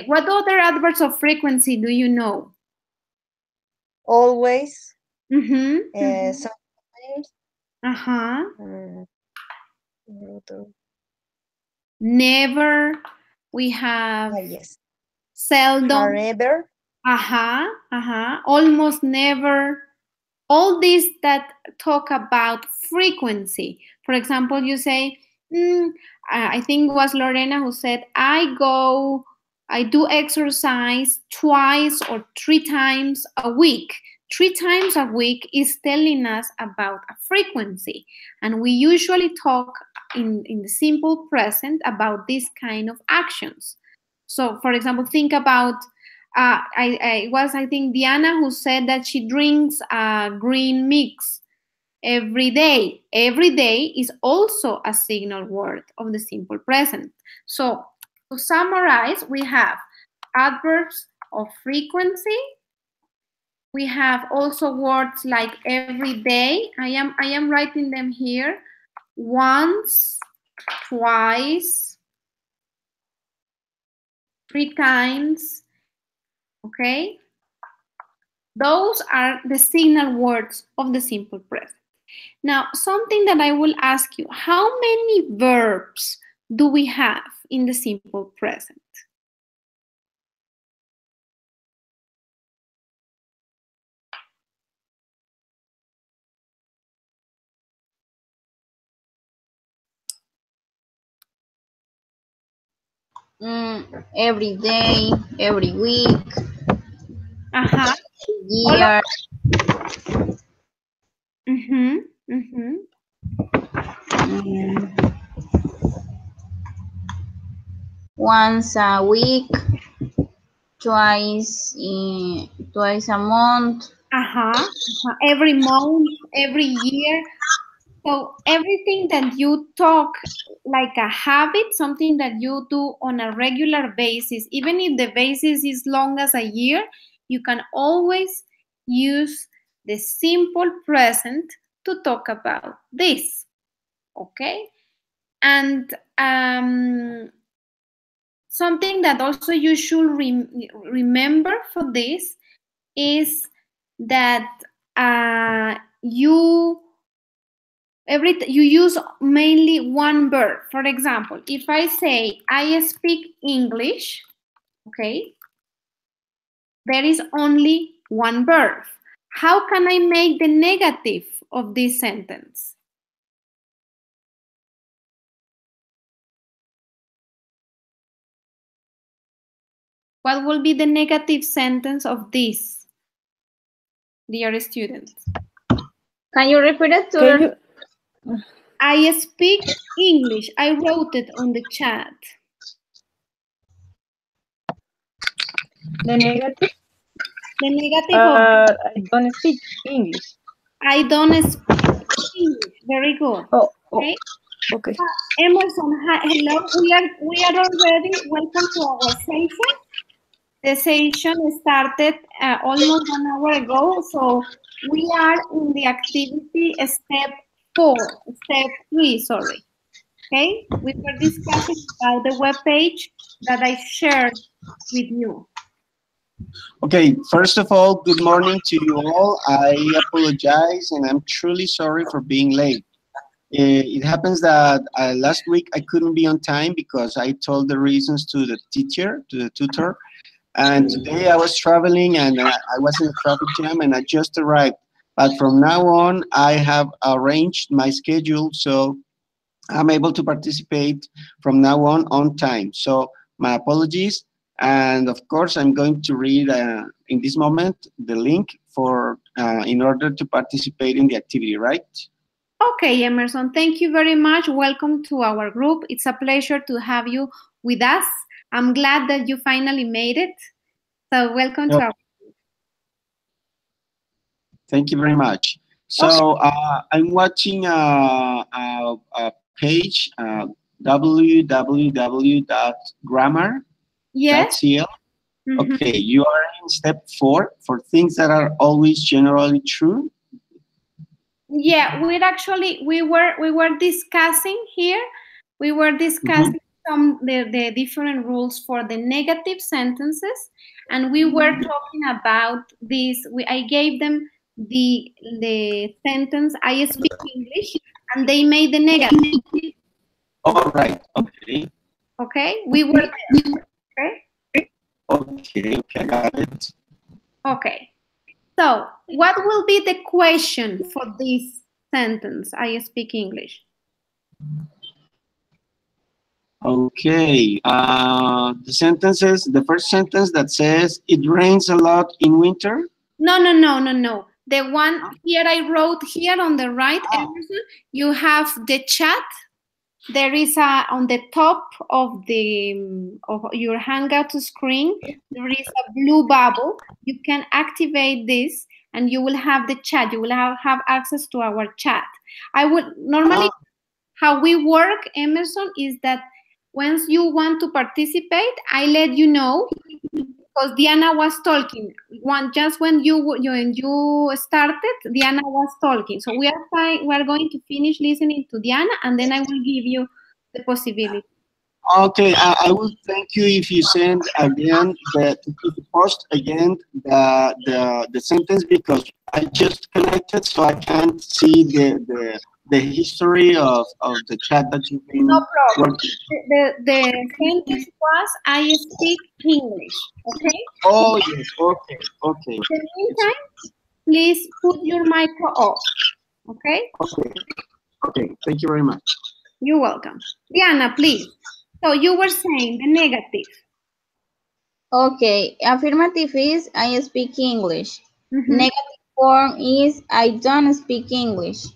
What other adverbs of frequency do you know? Always. Sometimes. Never. We have yes. Seldom. Forever. Almost never. All these that talk about frequency. For example, you say, I think it was Lorena who said, I do exercise twice or 3 times a week. 3 times a week is telling us about a frequency. And we usually talk in the simple present about this kind of actions. So, for example, think about, I think Diana who said that she drinks a green mix every day. Every day is also a signal word of the simple present. So, to summarize, we have adverbs of frequency. We have also words like every day. I am writing them here. Once, twice, 3 times. Okay? Those are the signal words of the simple present. Now, something that I will ask you, how many verbs do we have in the simple present? Every day, every week, All year. Once a week, twice a month. Every month, every year. So everything that you talk like a habit, something that you do on a regular basis, even if the basis is long as a year, you can always use the simple present to talk about this. Okay? And something that also you should remember for this is that you use mainly one verb. For example, if I say I speak English, okay, there is only one verb. How can I make the negative of this sentence? What will be the negative sentence of this, dear students? Can you repeat it, Tutor? I speak English. I wrote it on the chat. The negative? The negative of I don't speak English. I don't speak English. Very good. Okay. Okay. Emerson, hello. We are already welcome to our session. The session started almost 1 hour ago, so we are in the activity step 3, sorry. Okay, we were discussing about the web page that I shared with you. Okay, first of all, good morning to you all. I apologize and I'm truly sorry for being late. It happens that last week I couldn't be on time because I told the reasons to the teacher, to the tutor. And today I was traveling and I was in a traffic jam and I just arrived. But from now on, I have arranged my schedule so I'm able to participate from now on time. So my apologies. And of course, I'm going to read in this moment the link for in order to participate in the activity, right? Okay, Emerson, thank you very much. Welcome to our group. It's a pleasure to have you with us. I'm glad that you finally made it. So welcome to our group. Thank you very much. So I'm watching a page, www.grammar.cl. Yes. Okay, you are in step 4 for things that are always generally true. Yeah, we were discussing here. We were discussing the different rules for the negative sentences, and we were talking about this. I gave them the sentence I speak English, and they made the negative. All right. Okay. Okay, we were there. Okay, got it. Okay. So, what will be the question for this sentence? I speak English. Okay. The first sentence that says it rains a lot in winter. No. The one here I wrote here on the right, Emerson, you have the chat. There is on the top of your Hangout screen, there is a blue bubble. You can activate this and you will have the chat. You will have access to our chat. I would normally, how we work, Emerson, is that once you want to participate, I let you know, because Diana was talking. Just when you started, Diana was talking. So we are going to finish listening to Diana, and then I will give you the possibility. Okay, I will thank you if you send again if you post again the sentence, because I just connected, so I can't see the history of the chat that you've been working. The sentence was I speak English. Okay. Oh yes. Okay. In the meantime, please put your micro off. Okay. Okay. Thank you very much. You're welcome. Diana, please So you were saying the negative. Okay, affirmative is I speak English. Mm-hmm. Negative form is I don't speak English.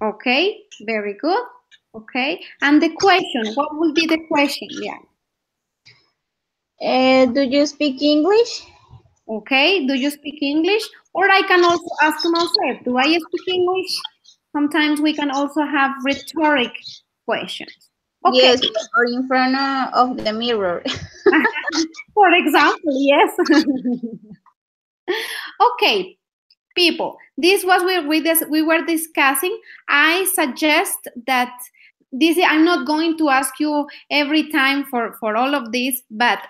Okay, very good. Okay, and the question, what will be the question? Yeah. Do you speak English? Okay, do you speak English? Or I can also ask myself, do I speak English? Sometimes we can also have rhetoric questions. Okay. Yes, or in front of the mirror. For example, yes. Okay, people, this was we were discussing. I suggest that this, I'm not going to ask you every time for all of this, but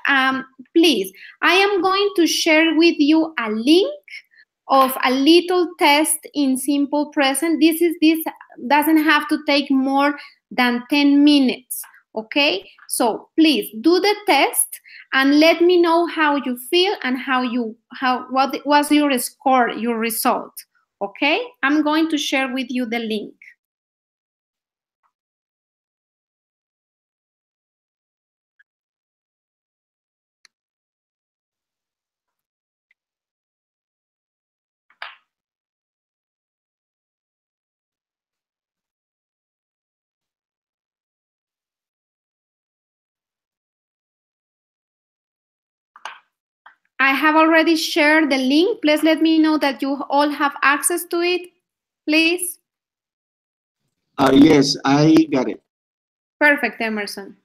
please, I am going to share with you a link of a little test in simple present. This doesn't have to take more than 10 minutes. Okay, so please do the test and let me know how you feel and what was your score, your result. Okay, I'm going to share with you the link. I have already shared the link. Please let me know that you all have access to it, please. Yes, I got it. Perfect, Emerson.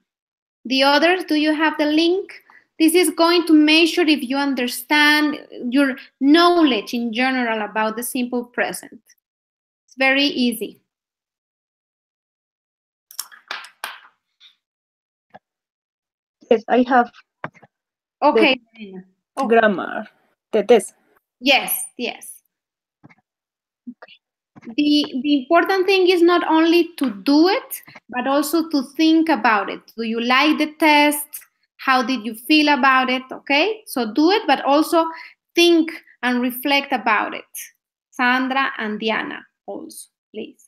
The others, do you have the link? This is going to measure if you understand your knowledge in general about the simple present. It's very easy. Yes, I have. Okay. The grammar. The test. Yes, yes. The important thing is not only to do it, but also to think about it. Do you like the test? How did you feel about it? Okay, so do it, but also think and reflect about it. Sandra and Diana also, please.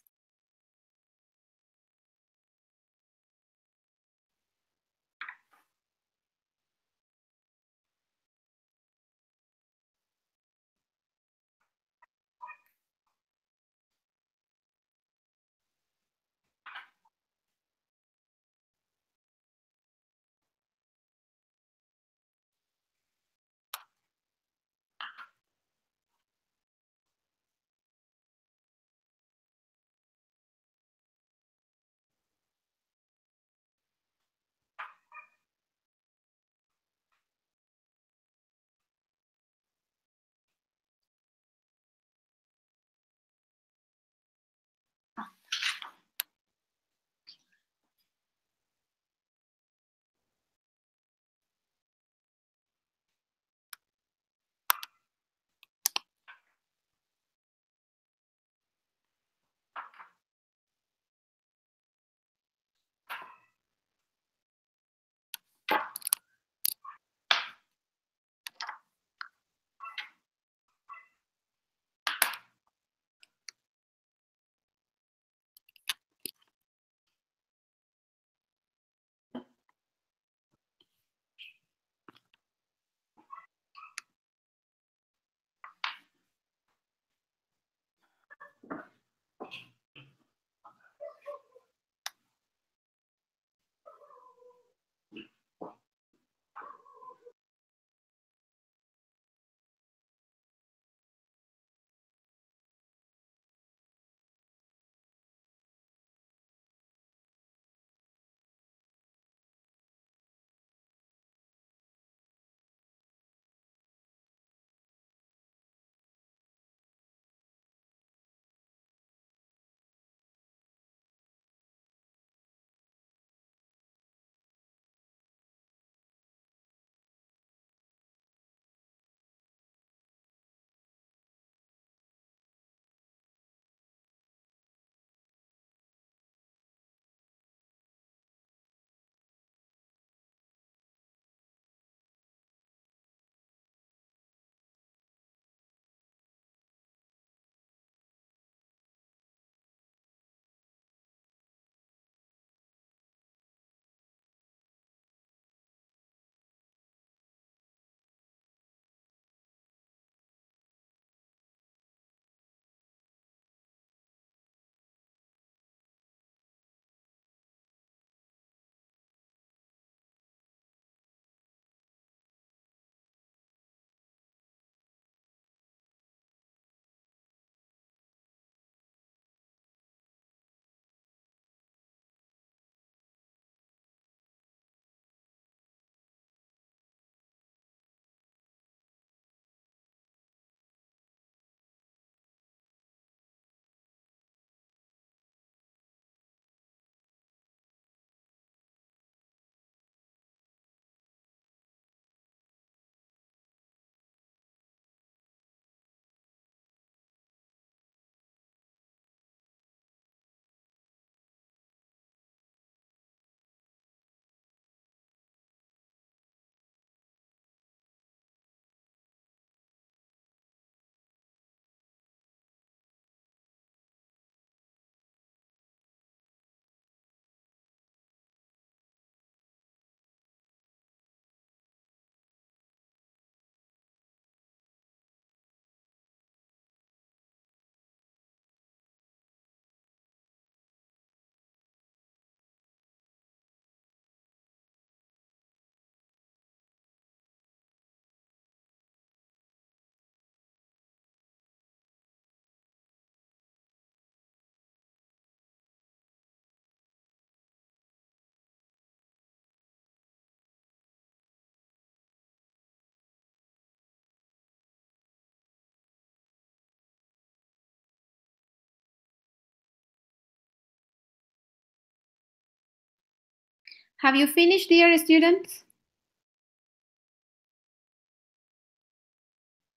Have you finished, dear students?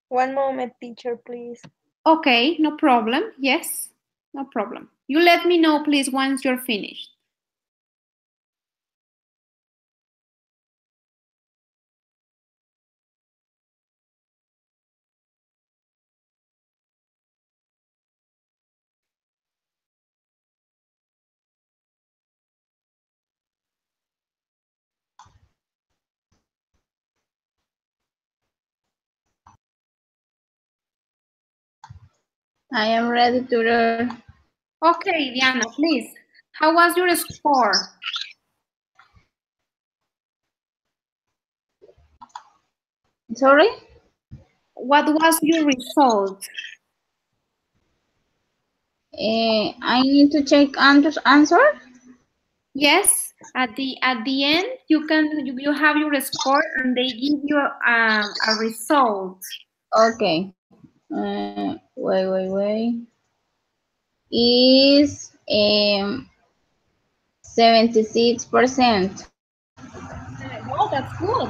One moment, teacher, please. Okay, no problem. Yes, no problem. You let me know, please, once you're finished. I am ready, tutor. Okay, Diana, please. How was your score? Sorry? What was your result? I need to check answer? Yes, at the end you have your score and they give you a result. Okay. Wait. Is 76%. Well, that's good.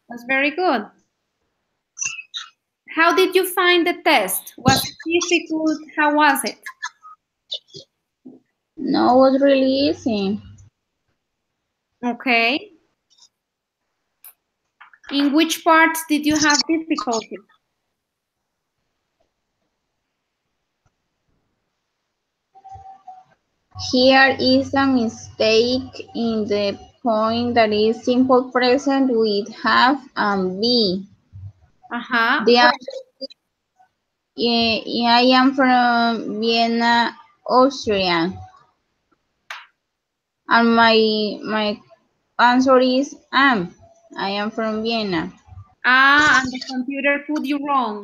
That's very good. How did you find the test? Was it difficult? How was it? No, it was really easy. Okay. In which parts did you have difficulty? Here is a mistake in the point that is simple present with have and be. The answer is, I am from Vienna, Austria. And my answer is am. I am from Vienna. And the computer put you wrong.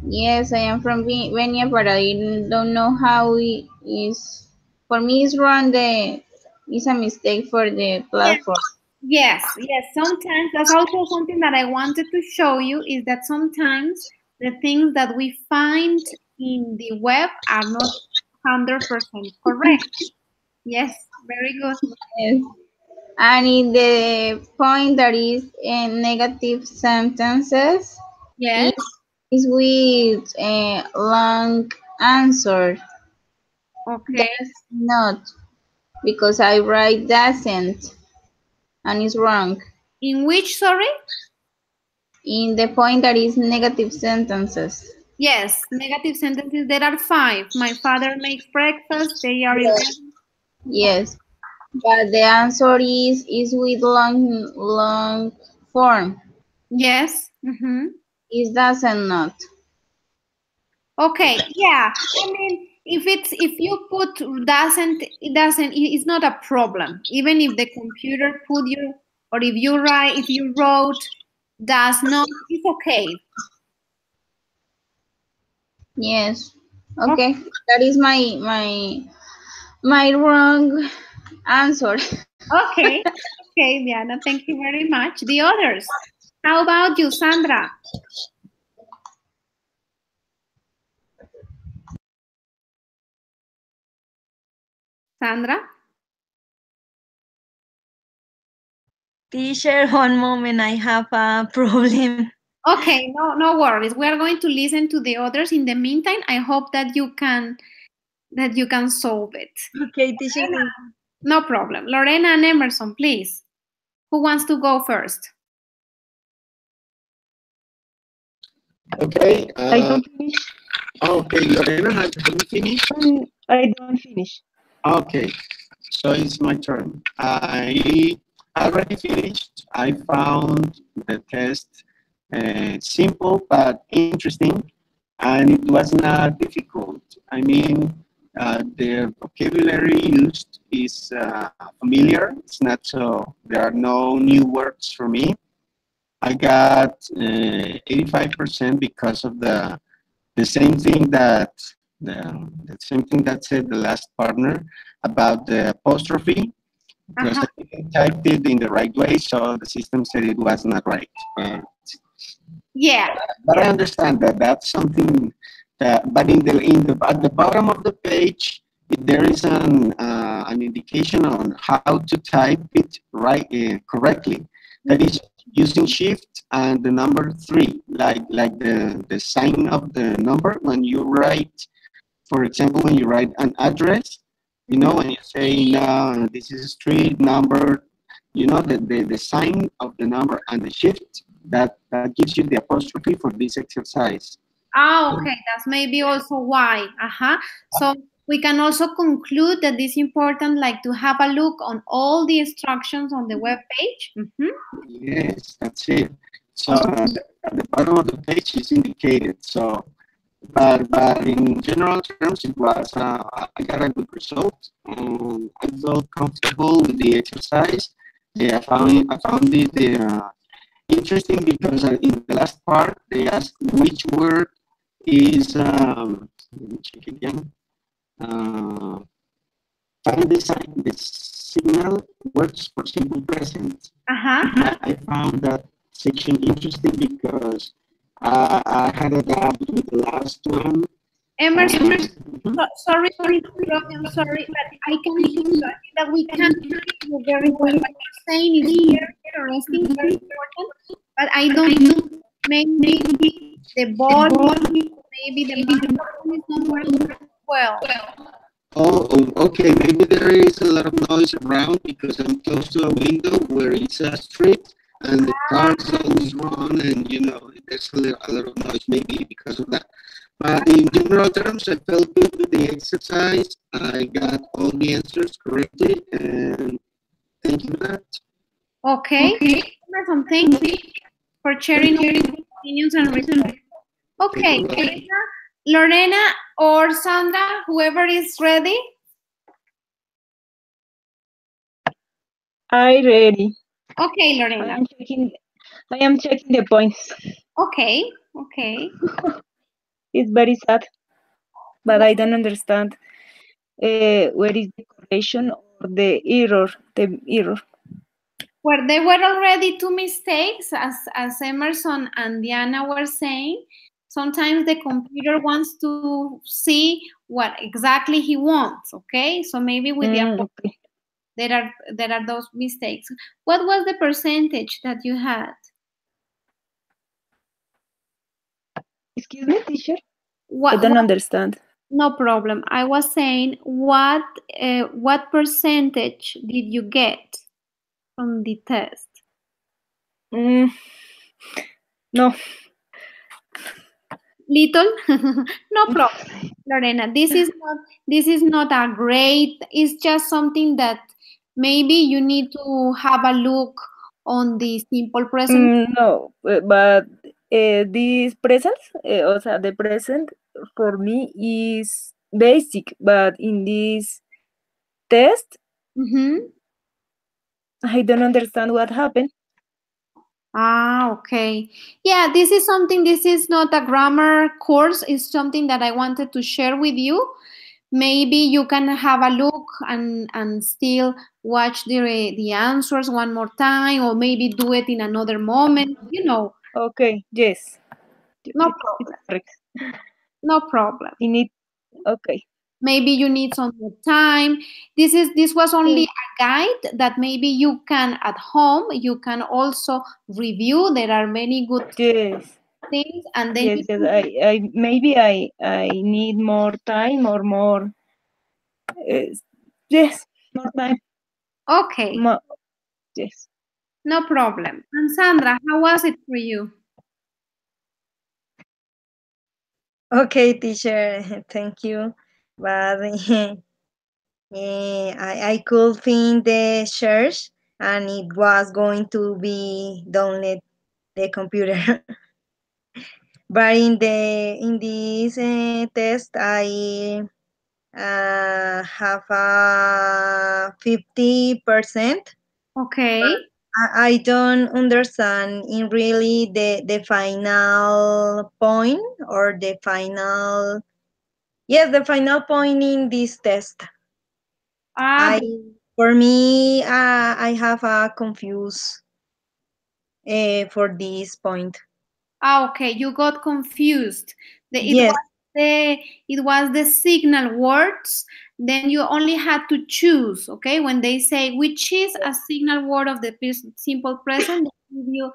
Yes, I am from Vienna, but I don't know how it is. For me, it's wrong. It's a mistake for the platform. Yes. Sometimes that's also something that I wanted to show you is that sometimes the things that we find in the web are not 100% correct. Yes, very good. Yes. And in the point that is negative sentences, Yes. is with a long answer. Okay. That's not, because I write doesn't, and it's wrong. In which, sorry? In the point that is negative sentences. Yes, negative sentences. There are 5. My father makes breakfast. They are Yes. Yes. But the answer is with long form. Yes. It doesn't not. Okay. Yeah. I mean, if you put doesn't, it's not a problem. Even if the computer put you, or if you wrote does not, it's okay. Yes. Okay. That is my wrong answer. Okay. Okay, Diana. Thank you very much. The others. How about you, Sandra? Sandra? Teacher, one moment, I have a problem. Okay, no worries. We are going to listen to the others. In the meantime, I hope that you can solve it. Okay, teacher. No problem. Lorena and Emerson, please. Who wants to go first? Okay. I don't finish. Okay, Lorena, have you finished? I don't finish. Okay, so it's my turn. I already finished. I found the test simple but interesting, and it was not difficult. I mean, the vocabulary used is familiar. It's not so, there are no new words for me. I got 85% because of the same thing that said the last partner about the apostrophe, because I didn't type it in the right way, so the system said it was not right. Yeah. But I understand that that's something that, but at the bottom of the page, there is an indication on how to type it right correctly. That is using shift and the number 3, like the sign of the number when you write. For example, when you write an address, when you say this is a street number, the sign of the number and the shift that gives you the apostrophe for this exercise. Okay, that's maybe also why. So we can also conclude that it's important, like, to have a look on all the instructions on the web page. Yes, that's it. So at the bottom of the page is indicated. So, but in general terms, it was I got a good result, and I felt comfortable with the exercise. Yeah, I found it interesting because in the last part they asked which word is let me check again. Find the signal words for simple present. I found that section interesting because I had a doubt with the last one. Emerson, sorry to interrupt you, I'm sorry, but I can hear you. I think that we can't hear you very well. What you're saying is very interesting, very important, but I don't know, maybe the volume, maybe the microphone is not working well. Oh, okay. Maybe there is a lot of noise around because I'm close to a window where it's a street and the cars always run, and there's a lot of noise. Maybe because of that. But in general terms, I felt good with the exercise. I got all the answers correctly, and thank you for that. Okay. Emerson, thank you for sharing all your opinions and results. Okay, Lorena or Sandra, whoever is ready. I ready. Okay, Lorena. I am checking the points. Okay. It's very sad, but I don't understand where is the correction or the error. Well, there were already 2 mistakes, as Emerson and Diana were saying. Sometimes the computer wants to see what exactly he wants. Okay, so maybe with the there are those mistakes. What was the percentage that you had? Excuse me, teacher. I don't understand. No problem. I was saying, what percentage did you get from the test? No. Little? No problem, Lorena. This is not a great. It's just something that maybe you need to have a look on the simple present. No, but this present, also the present for me is basic, but in this test, I don't understand what happened. Okay. Yeah, this is not a grammar course. It's something that I wanted to share with you. Maybe you can have a look and still watch the answers one more time, or maybe do it in another moment, Okay, yes. No problem. No problem. Okay. Maybe you need some more time. This was only a guide that maybe you can at home. You can also review. There are many good things, and then I maybe I need more time or more. Yes, more time. Okay. Yes. No problem. And Sandra, how was it for you? Okay, teacher, thank you. But I could find the search, and it was going to be download the computer. But in this test, I have a 50%. Okay. I don't understand in really the final point or the final point in this test. For me, I have a confused for this point. Okay, you got confused. Yes. the signal words, then you only had to choose, okay? When they say which is a signal word of the simple present, they give you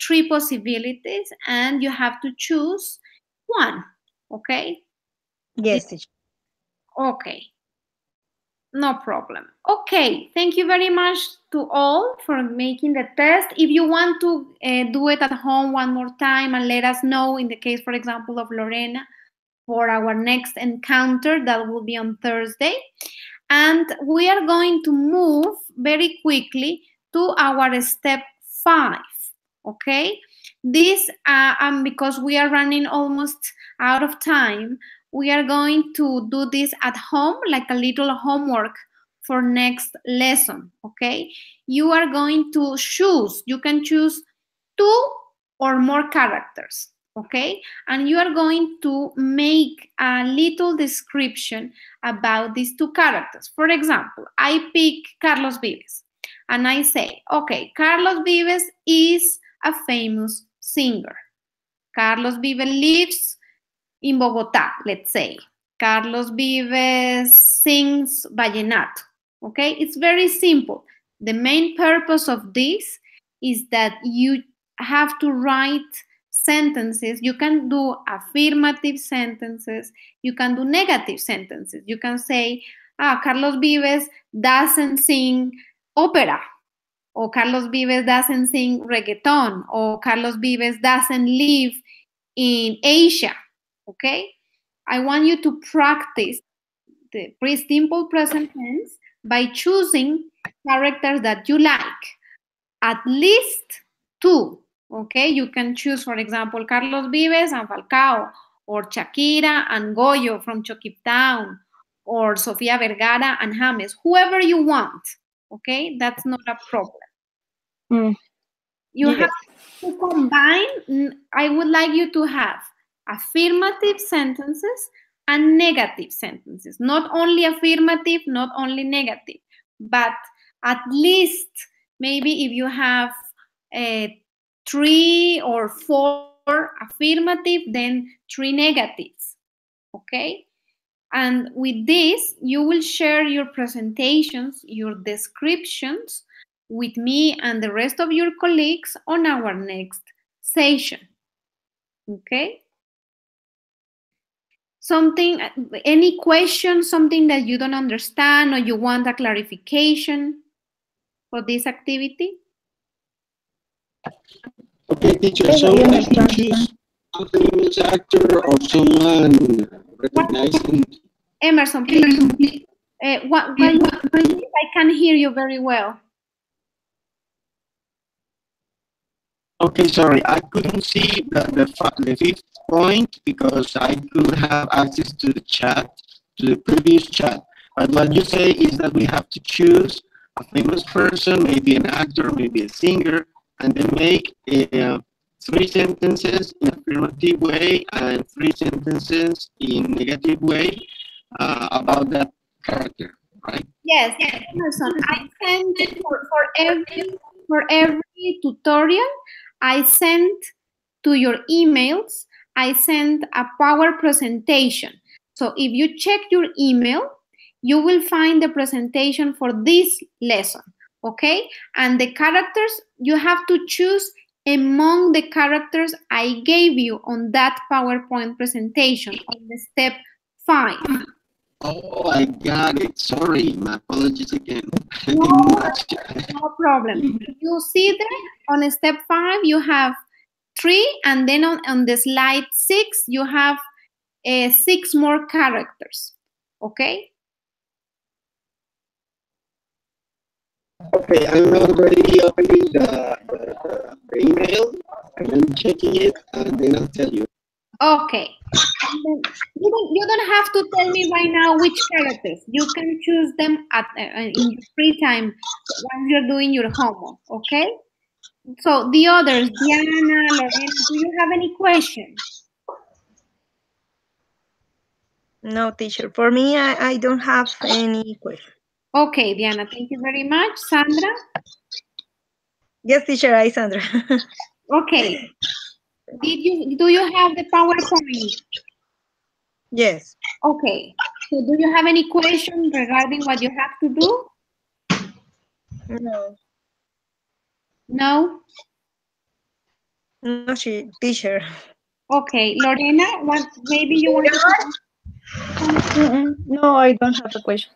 3 possibilities and you have to choose one, okay? Yes, teacher. Okay, no problem. Okay, thank you very much to all for making the test. If you want to do it at home one more time and let us know, in the case, for example, of Lorena, for our next encounter that will be on Thursday. And we are going to move very quickly to our step 5, okay? This, because we are running almost out of time, we are going to do this at home, like a little homework for next lesson, okay? You are going to choose, you can choose 2 or more characters, okay? And you are going to make a little description about these 2 characters. For example, I pick Carlos Vives and I say, okay, Carlos Vives is a famous singer. Carlos Vives lives in Bogotá, let's say. Carlos Vives sings vallenato, okay? It's very simple. The main purpose of this is that you have to write sentences. You can do affirmative sentences. You can do negative sentences. You can say, Carlos Vives doesn't sing opera, or Carlos Vives doesn't sing reggaeton, or Carlos Vives doesn't live in Asia, okay? I want you to practice the simple present tense by choosing characters that you like, at least 2, okay? You can choose, for example, Carlos Vives and Falcao, or Shakira and Goyo from Chokip Town, or Sofia Vergara and James, whoever you want, okay? That's not a problem. You have to combine, I would like you to have affirmative sentences and negative sentences. Not only affirmative, not only negative, but at least maybe if you have 3 or 4 affirmative, then 3 negatives, okay? And with this, you will share your presentations, your descriptions with me and the rest of your colleagues on our next session, okay? Any question, something that you don't understand or you want a clarification for this activity? Okay, teacher, so I can choose a famous actor or someone recognizing. Emerson, please. I can't hear you very well. Okay, sorry, I couldn't see the 5th point because I couldn't have access to the chat, to the previous chat. But what you say is that we have to choose a famous person, maybe an actor, maybe a singer, and then make 3 sentences in affirmative way and 3 sentences in negative way about that character, right? Yes, Emerson, I send for every tutorial, I send to your emails, I send a power presentation. So if you check your email, you will find the presentation for this lesson, okay? And the characters, you have to choose among the characters I gave you on that PowerPoint presentation on the step 5. Oh, I got it. Sorry, my apologies again. No problem. You see there on step 5, you have 3, and then on the slide 6, you have 6 more characters. Okay? Okay, I'm already opening the email. I'm checking it, and then I'll tell you. Okay. You don't have to tell me right now which characters. You can choose them in your free time when you're doing your homework, okay? So the others, Diana, Lorena, do you have any questions? No, teacher. For me, I don't have any question. Okay, Diana, thank you very much. Sandra? Yes, teacher, I, Sandra. Okay. Do you have the PowerPoint? Yes. Okay. So do you have any question regarding what you have to do? No. No? No, teacher. Okay. Lorena, maybe you want to... No, I don't have a question.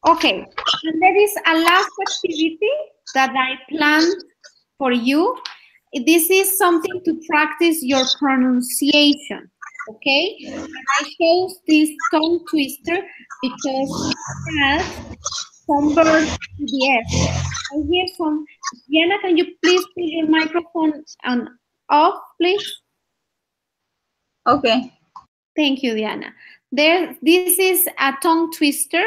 Okay. And there is a last activity that I planned for you. This is something to practice your pronunciation. Okay? And I chose this tongue twister because it has some birds to the S. I hear some. Diana, can you please put your microphone on off, please? Okay. Thank you, Diana. This is a tongue twister,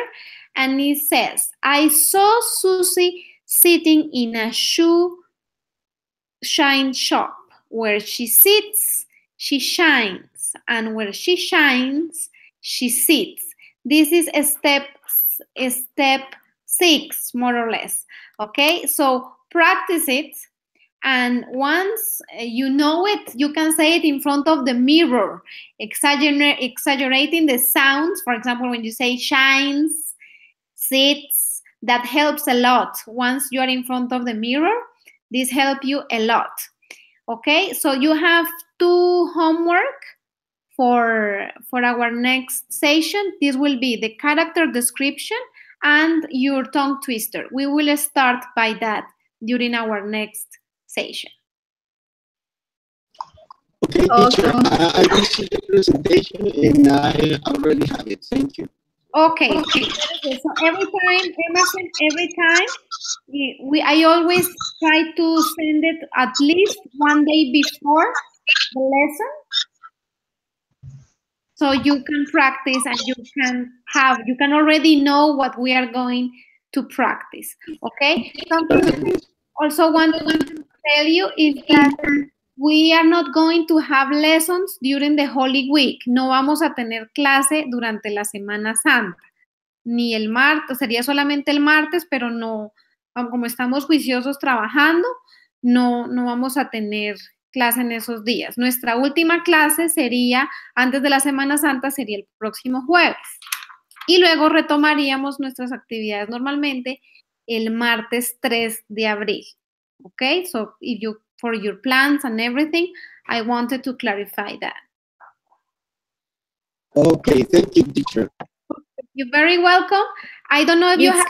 and it says, I saw Susie sitting in a shoe shine shop. Where she sits, she shines, and where she shines, she sits. This is step 6, more or less. Okay, so practice it, and once you know it, you can say it in front of the mirror, exaggerating the sounds. For example, when you say shines, sits, that helps a lot. Once you are in front of the mirror, this helps you a lot. Okay, so you have 2 homework for our next session. This will be the character description and your tongue twister. We will start by that during our next session. Okay, teacher, I received the presentation and I already have it. Thank you. Okay. So every time, Emerson, I always try to send it at least one day before the lesson, so you can practice and you can already know what we are going to practice. Okay. Something I also want to tell you is that we are not going to have lessons during the Holy Week. No vamos a tener clase durante la Semana Santa. Ni el martes, sería solamente el martes, pero no, como estamos juiciosos trabajando, no vamos a tener clase en esos días. Nuestra última clase sería, antes de la Semana Santa, sería el próximo jueves. Y luego retomaríamos nuestras actividades normalmente el martes 3 de abril. Okay, so for your plans and everything, I wanted to clarify that. Okay, thank you, teacher. You're very welcome. I don't know if you have...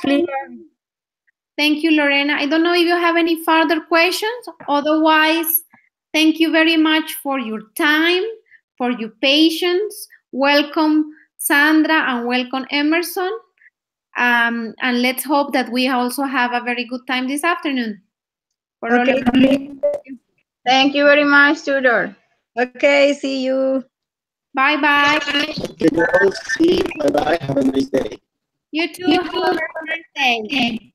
Thank you, Lorena. I don't know if you have any further questions. Otherwise, thank you very much for your time, for your patience. Welcome, Sandra, and welcome, Emerson. And let's hope that we also have a very good time this afternoon. Okay. Thank you very much, Tutor. Okay, see you. Bye-bye. Okay, girls, see you. Bye-bye. Have a nice day. You too. Have a nice day.